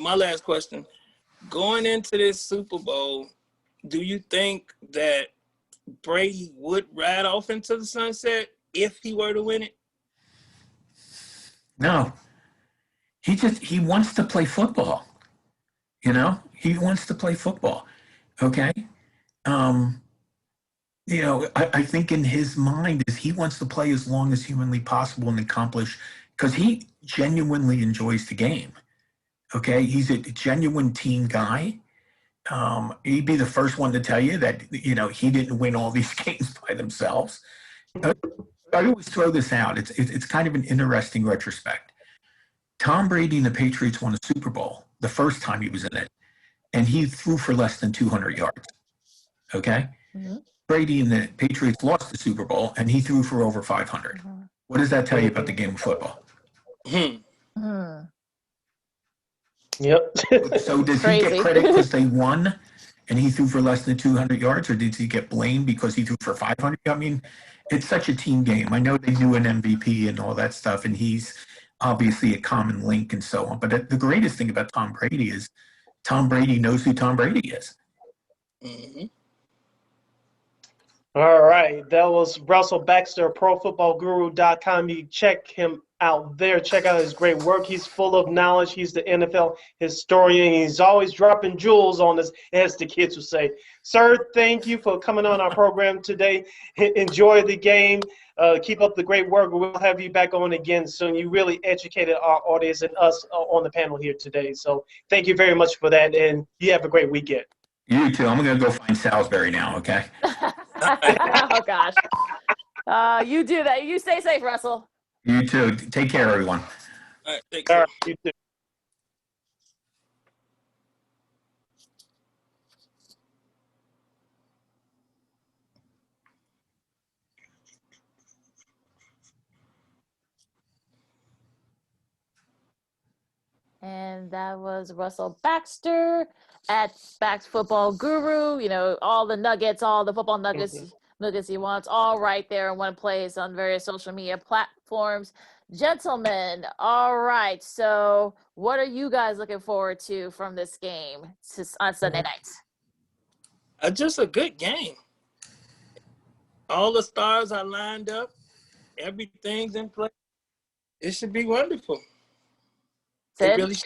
C: my last question, going into this Super Bowl, do you think that Brady would ride off into the sunset if he were to win it?
E: No. He wants to play football. You know, he wants to play football. Okay. You know, I think in his mind is he wants to play as long as humanly possible and accomplish, because he genuinely enjoys the game. Okay. He's a genuine team guy. He'd be the first one to tell you that, he didn't win all these games by themselves. I always throw this out. It's kind of an interesting retrospect. Tom Brady and the Patriots won a Super Bowl the first time he was in it, and he threw for less than 200 yards. Okay? Mm-hmm. Brady and the Patriots lost the Super Bowl, and he threw for over 500. Mm-hmm. What does that tell you about the game of football?
A: Mm-hmm. Yep.
E: So does he get credit because they won and he threw for less than 200 yards, or did he get blamed because he threw for 500? I mean, it's such a team game. I know they do an MVP and all that stuff, and he's obviously a common link and so on. But the greatest thing about Tom Brady is Tom Brady knows who Tom Brady is.
A: Mm-hmm. All right. That was Russell Baxter, ProFootballGuru.com. You check him out there. Check out his great work. He's full of knowledge. He's the NFL historian. He's always dropping jewels on us, as the kids would say. Sir, thank you for coming on our program today. Enjoy the game. Keep up the great work. We'll have you back on again soon. You really educated our audience and us on the panel here today. So thank you very much for that, and you have a great weekend.
E: You too. I'm going to go find Salisbury now, okay?
B: Oh, gosh. You do that. You stay safe, Russell.
E: You too. Take care, everyone.
C: All right, take care.
A: All right, you too.
B: And that was Russell Baxter at Bax Football Guru. All the nuggets, all the football nuggets, nuggets he wants, all right there in one place on various social media platforms. Gentlemen, all right. So what are you guys looking forward to from this game on Sunday night?
C: Just a good game. All the stars are lined up. Everything's in place. It should be wonderful. Really...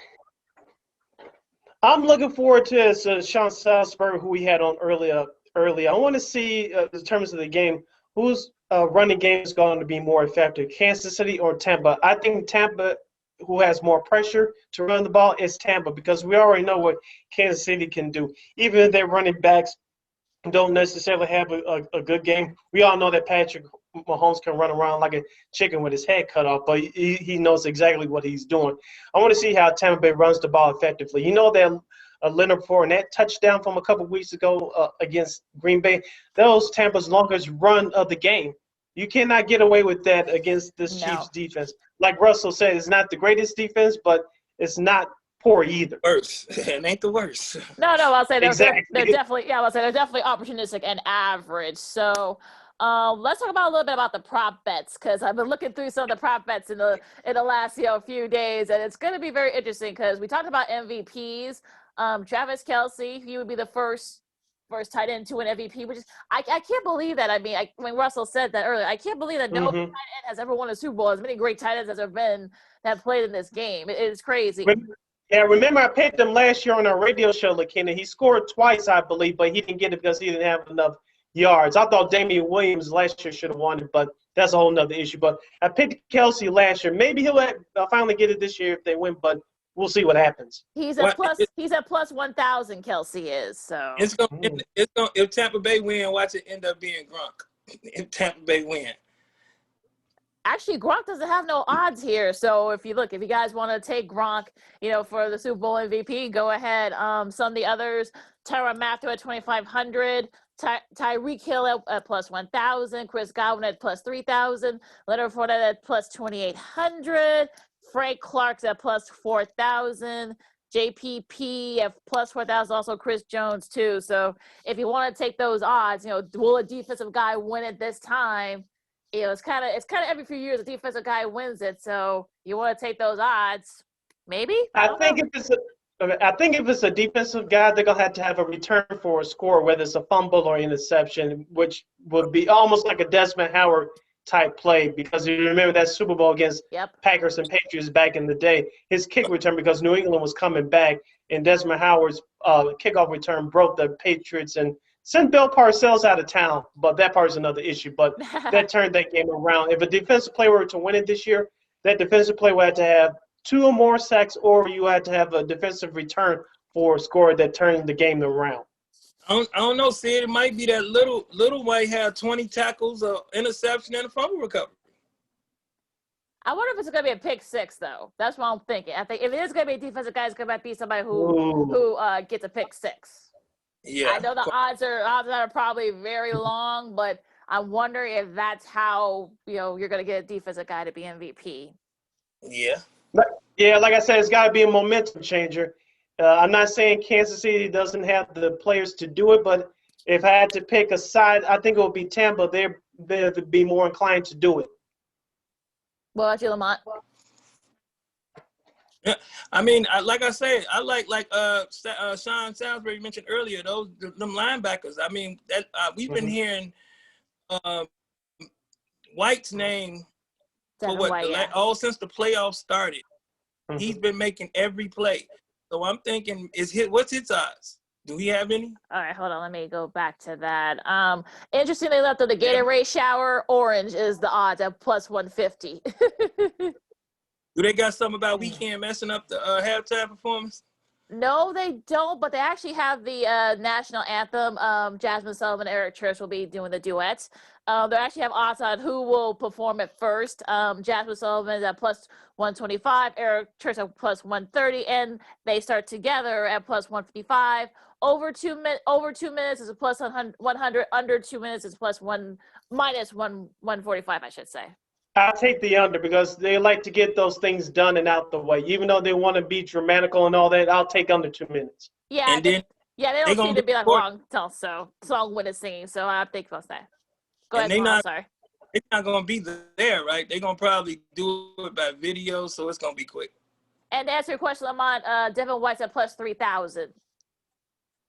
A: I'm looking forward to Sean Salisbury, who we had on earlier. I want to see, in terms of the game, who's running game is going to be more effective, Kansas City or Tampa. I think Tampa, who has more pressure to run the ball, is Tampa, because we already know what Kansas City can do. Even if their running backs don't necessarily have a good game, we all know that Patrick Mahomes can run around like a chicken with his head cut off, but he knows exactly what he's doing. I want to see how Tampa Bay runs the ball effectively. That Leonard Fournette touchdown from a couple weeks ago against Green Bay, that was Tampa's longest run of the game. You cannot get away with that against this Chiefs defense. Like Russell said, it's not the greatest defense, but it's not poor either.
C: Worse. It ain't the worst.
B: No, I'll say they're definitely they're definitely opportunistic and average. So let's talk about a little bit about the prop bets, because I've been looking through some of the prop bets in the last few days, and it's going to be very interesting because we talked about MVPs. Travis Kelce, he would be the first tight end to an MVP, which is I can't believe that. I mean, when Russell said that earlier, I can't believe that no tight end has ever won a Super Bowl. As many great tight ends as there have been that have played in this game. It is crazy.
A: Yeah, remember I picked him last year on our radio show, Lakina. He scored twice, I believe, but he didn't get it because he didn't have enough yards. I thought Damian Williams last year should have won it, but that's a whole nother issue. But I picked Kelce last year. Maybe he'll finally get it this year if they win, but we'll see what happens.
B: He's at plus 1,000. Kelce is so.
C: It's gonna if Tampa Bay win, watch it end up being Gronk. If Tampa Bay win.
B: Actually, Gronk doesn't have no odds here. So if you guys want to take Gronk, for the Super Bowl MVP, go ahead. Some of the others, Tyrann Mathieu at 2,500, Tyreek Hill at plus 1,000, Chris Godwin at plus 3,000, Leonard Fournette at plus 2,800, Frank Clark's at plus 4,000, JPP at plus 4,000, also Chris Jones too. So if you want to take those odds, will a defensive guy win it this time? It's kind of every few years a defensive guy wins it. So you want to take those odds, maybe?
A: I think if it's a defensive guy, they're gonna have to have a return for a score, whether it's a fumble or interception, which would be almost like a Desmond Howard type play, because you remember that Super Bowl against Packers and Patriots back in the day, his kick return, because New England was coming back, and Desmond Howard's kickoff return broke the Patriots and sent Bill Parcells out of town, but that part is another issue. But that turned that game around. If a defensive player were to win it this year, that defensive player would have to have 2 or more sacks, or you had to have a defensive return for a scorer that turned the game around.
C: I don't know, Sid. It might be that little might have 20 tackles, interception, and a fumble recovery.
B: I wonder if it's going to be a pick six, though. That's what I'm thinking. I think if it is going to be a defensive guy, it's going to be somebody who gets a pick six.
C: Yeah.
B: I know the odds are probably very long, but I wonder if that's how you're going to get a defensive guy to be MVP.
C: Yeah.
A: Yeah, like I said, it's got to be a momentum changer. I'm not saying Kansas City doesn't have the players to do it, but if I had to pick a side, I think it would be Tampa. They'd be more inclined to do it.
B: What about you, Lamont?
C: Yeah, I mean, like I said, I like Sean Salisbury mentioned earlier. Them linebackers. I mean, that we've been hearing White's name for all since the playoffs started. He's been making every play. So I'm thinking, what's his odds? Do we have any?
B: All right, hold on. Let me go back to that. Interestingly enough, though, the Gatorade shower orange is the odds at plus 150.
C: Do they got something about Weekend messing up the halftime performance?
B: No, they don't, but they actually have the national anthem. Jasmine Sullivan and Eric Church will be doing the duets. They actually have odds on who will perform it first. Jasmine Sullivan is at plus 125, Eric Church at plus 130, and they start together at plus 155. Over 2 minutes is a plus 100. Under 2 minutes is minus 145, I should say.
A: I'll take the under because they like to get those things done and out the way. Even though they want to be dramatical and all that, I'll take under 2 minutes.
B: Yeah,
C: and
B: they don't seem to be like long winded singing, so I think I'll say. Go ahead, sorry.
C: They're not going to be there, right? They're going to probably do it by video, so it's going to be quick.
B: And to answer your question, Lamont, Devin White's at plus 3,000.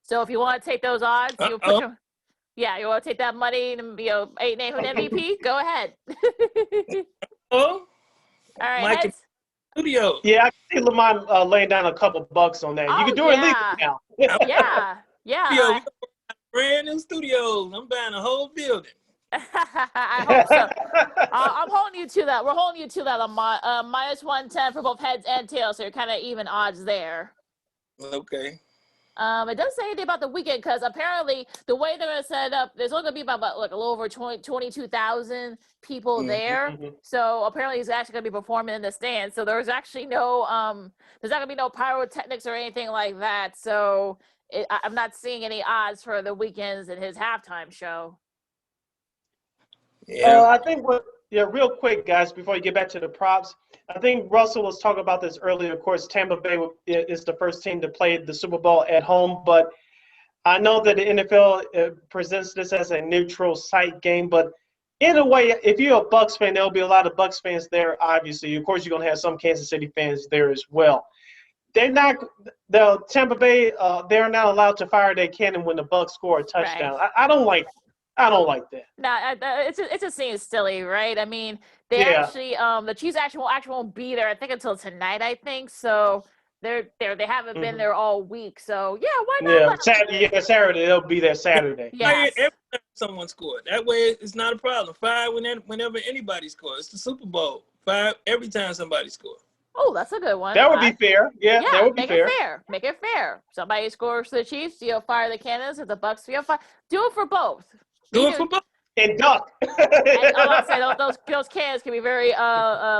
B: So if you want to take those odds, you want to take that money and name an MVP? Go ahead.
C: All
B: right,
C: Mike studio.
A: Yeah, I can see Lamont laying down a couple bucks on that. You can do it legally now.
B: Yeah.
C: Brand new studios. I'm buying a whole building.
B: I hope so. I'm holding you to that. We're holding you to that, Lamont. Minus 110 for both heads and tails, so you're kind of even odds there.
C: Okay.
B: It doesn't say anything about the weekend because apparently the way they're going to set it up, there's only going to be about a little over 22,000 people there. So apparently he's actually going to be performing in the stands. So there's actually no, there's not going to be no pyrotechnics or anything like that. So I'm not seeing any odds for the weekends in his halftime show.
C: Yeah.
A: I think real quick, guys, before you get back to the props, I think Russell was talking about this earlier. Of course, Tampa Bay is the first team to play the Super Bowl at home, but I know that the NFL presents this as a neutral site game, but in a way, if you're a Bucs fan, there'll be a lot of Bucs fans there, obviously. Of course, you're going to have some Kansas City fans there as well. The Tampa Bay, they're not allowed to fire their cannon when the Bucs score a touchdown.
B: Right.
A: I don't like that.
B: No, it just seems silly, right? I mean, actually, the Chiefs actually won't be there, I think, until tonight, I think. So they haven't been there all week. So yeah, why not?
A: Saturday they'll be there Saturday.
B: Yeah.
C: Every time someone scored, that way it's not a problem. Fire whenever anybody scores. It's the Super Bowl. Fire every time somebody scores.
B: Oh, that's a good one.
A: That would be fair. Yeah, that would be fair.
B: Make it fair. Somebody scores for the Chiefs, fire the cannons. If the Bucs, fire. Do it for both.
C: Do it for both.
A: And duck.
B: I'll say those cannons can be very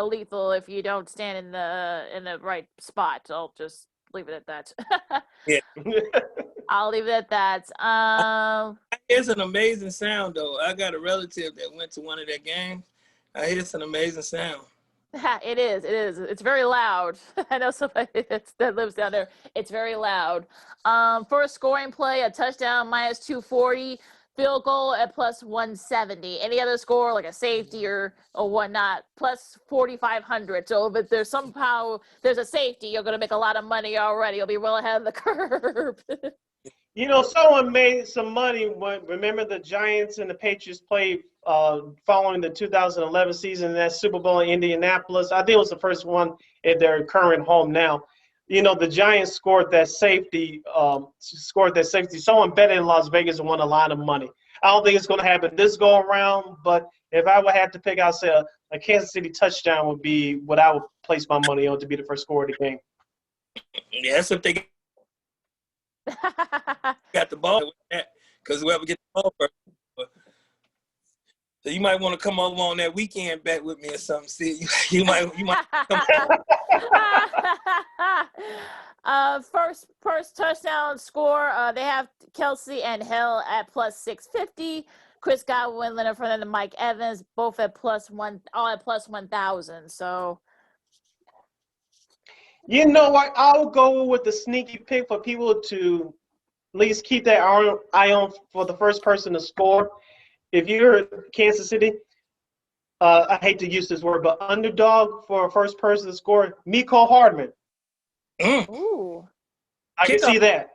B: lethal if you don't stand in the right spot. I'll just leave it at that.
C: Yeah.
B: I'll leave it at that.
C: It's an amazing sound, though. I got a relative that went to one of their games. I hear it's an amazing sound.
B: It is. It's very loud. I know somebody that lives down there. It's very loud. For a scoring play, a touchdown minus 240. Field goal at plus 170. Any other score, like a safety or whatnot, plus 4,500. So if there's a safety, you're going to make a lot of money already. You'll be well ahead of the curve.
A: Someone made some money remember the Giants and the Patriots played following the 2011 season, that Super Bowl in Indianapolis. I think it was the first one at their current home now. The Giants scored that safety. Someone bet in Las Vegas and won a lot of money. I don't think it's going to happen this go around, but if I would have to pick, I'd say a Kansas City touchdown would be what I would place my money on to be the first score of the game.
C: Yes, if they Got the ball with that because whoever gets the ball first. So you might want to come over on that weekend bet with me or something. See, you might come.
B: First touchdown score. They have Kelsey and Hill at plus 650. Chris Godwin, Leonard Fournette, and Mike Evans both at all at plus 1,000. So,
A: you know what? I'll go with the sneaky pick for people to at least keep their eye on for the first person to score. If you're Kansas City, I hate to use this word, but underdog for a first person to score, Mecole Hardman.
B: Ooh.
A: I can see that.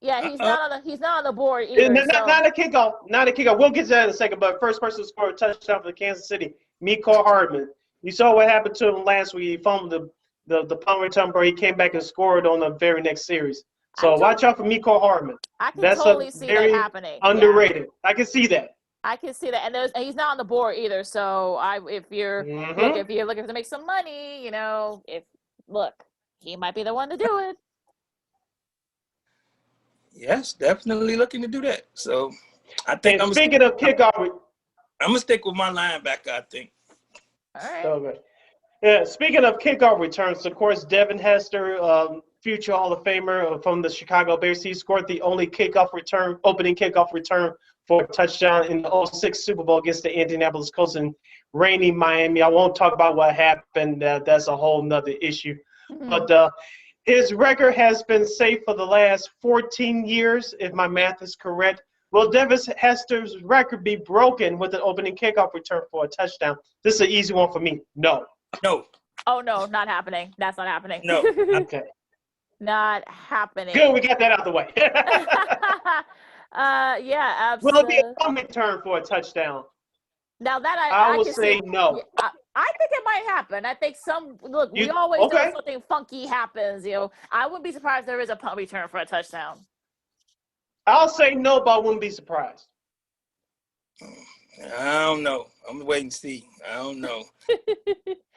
B: Yeah, he's not on the board either.
A: Not a kickoff. Not a kickoff. We'll get to that in a second, but first person to score a touchdown for Kansas City, Mecole Hardman. You saw what happened to him last week. He fumbled the punt return, but he came back and scored on the very next series. So watch out for Mecole Hardman.
B: I can totally see that happening.
A: Underrated. Yeah. I can see that.
B: I can see that, and he's not on the board either. So if you're looking to make some money, he might be the one to do it.
C: Yes, definitely looking to do that. So I think
A: speaking of kickoff,
C: I'm gonna stick with my linebacker. I think.
B: All right.
A: Okay. Yeah. Speaking of kickoff returns, of course, Devin Hester, future Hall of Famer from the Chicago Bears, he scored the only opening kickoff return for a touchdown in the 06 Super Bowl against the Indianapolis Colts in rainy Miami. I won't talk about what happened. That's a whole nother issue. Mm-hmm. But his record has been safe for the last 14 years, if my math is correct. Will Devin Hester's record be broken with an opening kickoff return for a touchdown? This is an easy one for me. No.
C: No.
B: Oh, no, not happening. That's not happening.
C: No.
A: Okay.
B: Not happening.
A: Good, we got that out of the way.
B: Yeah, absolutely.
A: Will it be a punt return for a touchdown?
B: Now that
A: I will say no.
B: I think it might happen. I think we always know something funky happens. I wouldn't be surprised if there is a punt return for a touchdown.
A: I'll say no, but I wouldn't be surprised.
C: I don't know. I'm waiting to see. I don't know.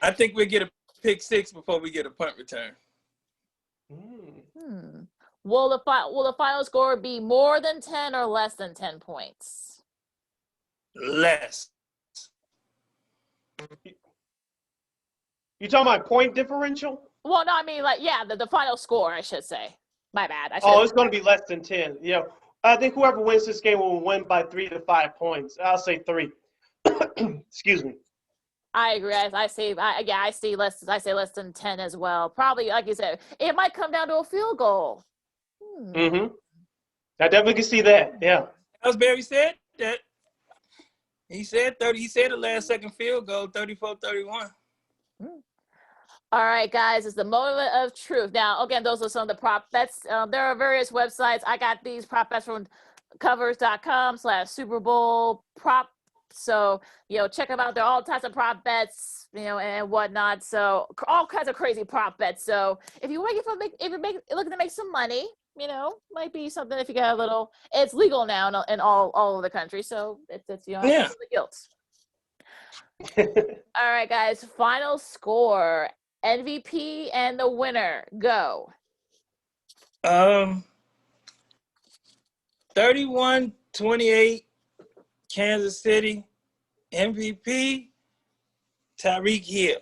C: I think we'll get a pick six before we get a punt return.
B: Will the final score be more than 10 or less than 10 points?
C: Less.
A: You talking about point differential?
B: Well, no, I mean the final score, I should say. My bad.
A: It's going to be less than 10. Yeah, I think whoever wins this game will win by 3 to 5 points. I'll say 3. Excuse me.
B: I agree. I say less than 10 as well. Probably, like you said, it might come down to a field goal.
A: I definitely can see that. Yeah.
C: Salisbury said that. He said 30. He said the last second field goal, 34-31.
B: All right, guys, it's the moment of truth. Now, again, those are some of the prop bets. There are various websites. I got these prop bets from covers.com/Super Bowl prop. So, check them out. There are all types of prop bets, and whatnot. So, all kinds of crazy prop bets. So, if you're looking to make some money, might be something if you got a little. It's legal now in all over the country. So, it's the guilt. All right, guys. Final score. MVP and the winner. Go.
C: 31-28 Kansas City. MVP Tyreek Hill.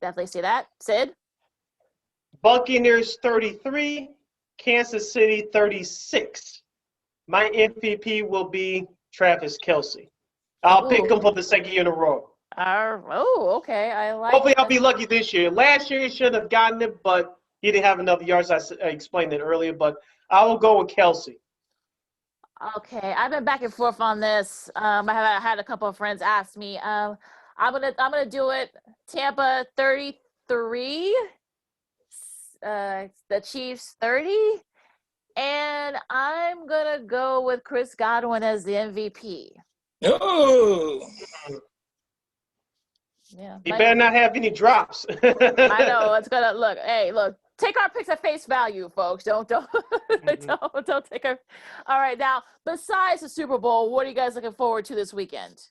B: Definitely see that. Sid?
A: Buccaneers 33, Kansas City 36. My MVP will be Travis Kelce. I'll pick him for the second year in a row.
B: Okay. I like.
A: Hopefully, I'll be lucky this year. Last year, he should have gotten it, but he didn't have enough yards. I explained it earlier, but I will go with Kelce.
B: Okay, I've been back and forth on this. I had a couple of friends ask me. I'm gonna do it. Tampa 33, the Chiefs 30, and I'm gonna go with Chris Godwin as the MVP.
C: Oh.
B: Yeah.
A: You better not have any drops.
B: I know it's gonna look. Hey, look. Take our picks at face value, folks. Don't take our. All right, now besides the Super Bowl, what are you guys looking forward to this weekend?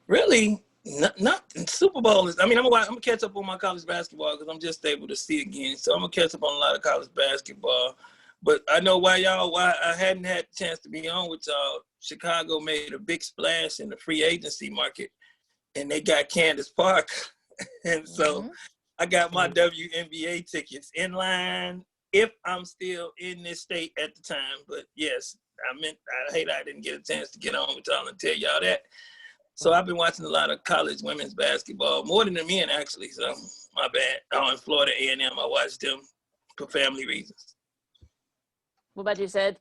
C: Really, Not Super Bowl is. I mean, I'm gonna catch up on my college basketball because I'm just able to see again. So I'm gonna catch up on a lot of college basketball. But I know why I hadn't had a chance to be on with y'all. Chicago made a big splash in the free agency market, and they got Candace Parker, and so I got my WNBA tickets in line if I'm still in this state at the time. But yes, I hate I didn't get a chance to get on with y'all and tell y'all that. So I've been watching a lot of college women's basketball, more than the men actually. So my bad. Oh, in Florida A&M, I watched them for family reasons.
B: What about you, Sid?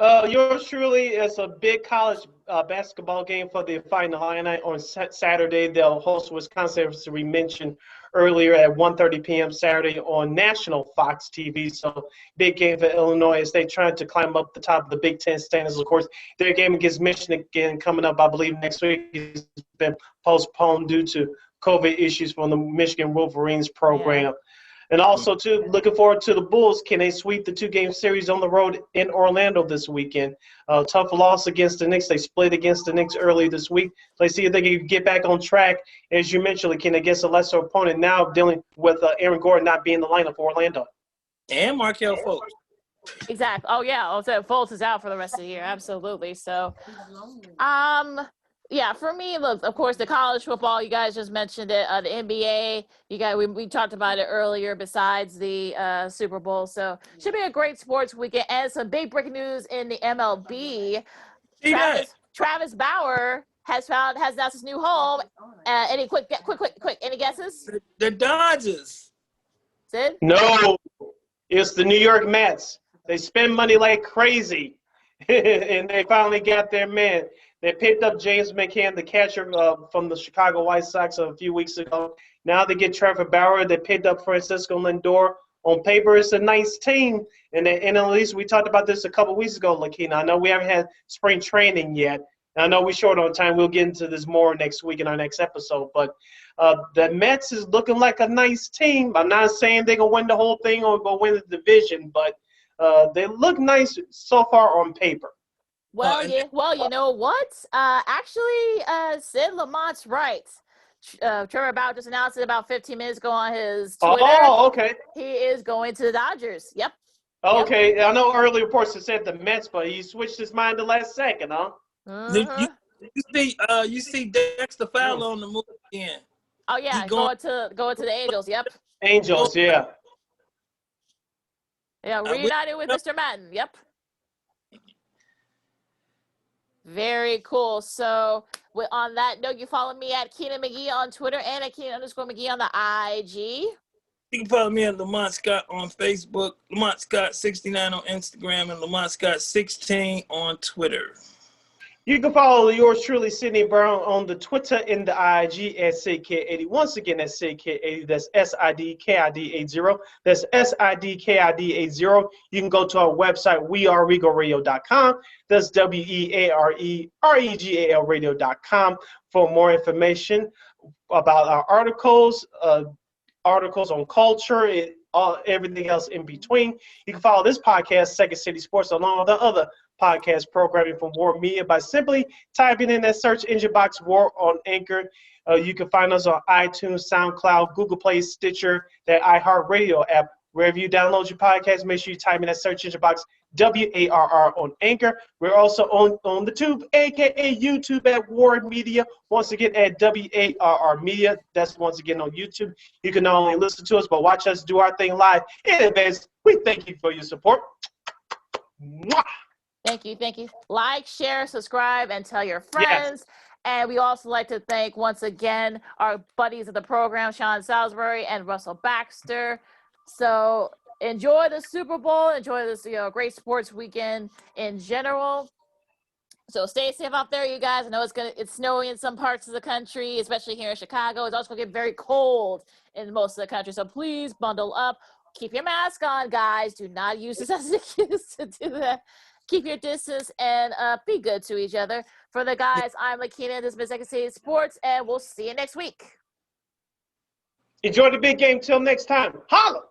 A: Yours truly is a big college basketball game for the Fighting Illini on Saturday. They'll host Wisconsin, as we mentioned earlier, at 1:30 p.m. Saturday on national Fox TV. So big game for Illinois as they try to climb up the top of the Big Ten standings. Of course, their game against Michigan again coming up, I believe, next week has been postponed due to COVID issues from the Michigan Wolverines program. Yeah. And also, too, looking forward to the Bulls. Can they sweep the two-game series on the road in Orlando this weekend? Tough loss against the Knicks. They split against the Knicks early this week. Let's see if they can get back on track. As you mentioned, can they get a lesser opponent now dealing with Aaron Gordon not being in the lineup for Orlando?
C: And Markelle Fultz.
B: Exactly. Oh, yeah. So Fultz is out for the rest of the year. Absolutely. So, yeah, for me, look, of course, the college football, you guys just mentioned it, the NBA, we talked about it earlier besides the Super Bowl. So should be a great sports weekend and some big breaking news in the MLB. Travis Bauer has announced his new home. Any quick, any guesses?
C: The Dodgers.
B: Sid?
A: No, it's the New York Mets. They spend money like crazy, and they finally got their man. They picked up James McCann, the catcher from the Chicago White Sox a few weeks ago. Now they get Trevor Bauer. They picked up Francisco Lindor. On paper, it's a nice team. And at least we talked about this a couple weeks ago, Lakina. I know we haven't had spring training yet. I know we're short on time. We'll get into this more next week in our next episode. But the Mets is looking like a nice team. I'm not saying they're going to win the whole thing or go win the division, but they look nice so far on paper.
B: Well, you know what? Actually, Sid Lamont's right. Trevor Bauer just announced it about 15 minutes ago on his Twitter.
A: Oh, okay.
B: He is going to the Dodgers. Yep.
A: Okay. Yep. I know early reports have said the Mets, but he switched his mind the last second, huh?
C: You see Dexter Fowler on the move again.
B: Oh yeah, going to the Angels. Yep.
A: Angels, yeah.
B: Yeah, reunited with Mr. Madden. Yep. Very cool. So on that note, you follow me at Keenan McGee on Twitter and at Keenan_McGee on the IG.
C: You can follow me at Lamont Scott on Facebook, Lamont Scott 69 on Instagram, and Lamont Scott 16 on Twitter.
A: You can follow yours truly, Sydney Brown, on the Twitter and the IG at SidKid80. Once again, that's SidKid80. That's SIDKID80. That's SIDKID80. You can go to our website, weareregalradio.com. That's WEAREREGAL radio.com for more information about our articles, articles on culture, everything else in between. You can follow this podcast, Second City Sports, along with the other podcast programming from War Media by simply typing in that search engine box War on Anchor. You can find us on iTunes, SoundCloud, Google Play, Stitcher, that iHeartRadio app. Wherever you download your podcast, make sure you type in that search engine box WARR on Anchor. We're also on the Tube, aka YouTube, at War Media. Once again at WARR Media. That's once again on YouTube. You can not only listen to us but watch us do our thing live in advance. We thank you for your support. Mwah!
B: Thank you. Like, share, subscribe, and tell your friends. Yes. And we also like to thank, once again, our buddies of the program, Sean Salisbury and Russell Baxter. So enjoy the Super Bowl. Enjoy this great sports weekend in general. So stay safe out there, you guys. I know it's snowy in some parts of the country, especially here in Chicago. It's also going to get very cold in most of the country. So please bundle up. Keep your mask on, guys. Do not use this as an excuse to do that. Keep your distance and be good to each other. For the guys, I'm Lakina. This has been Second City Sports, and we'll see you next week.
A: Enjoy the big game. Till next time. Holla!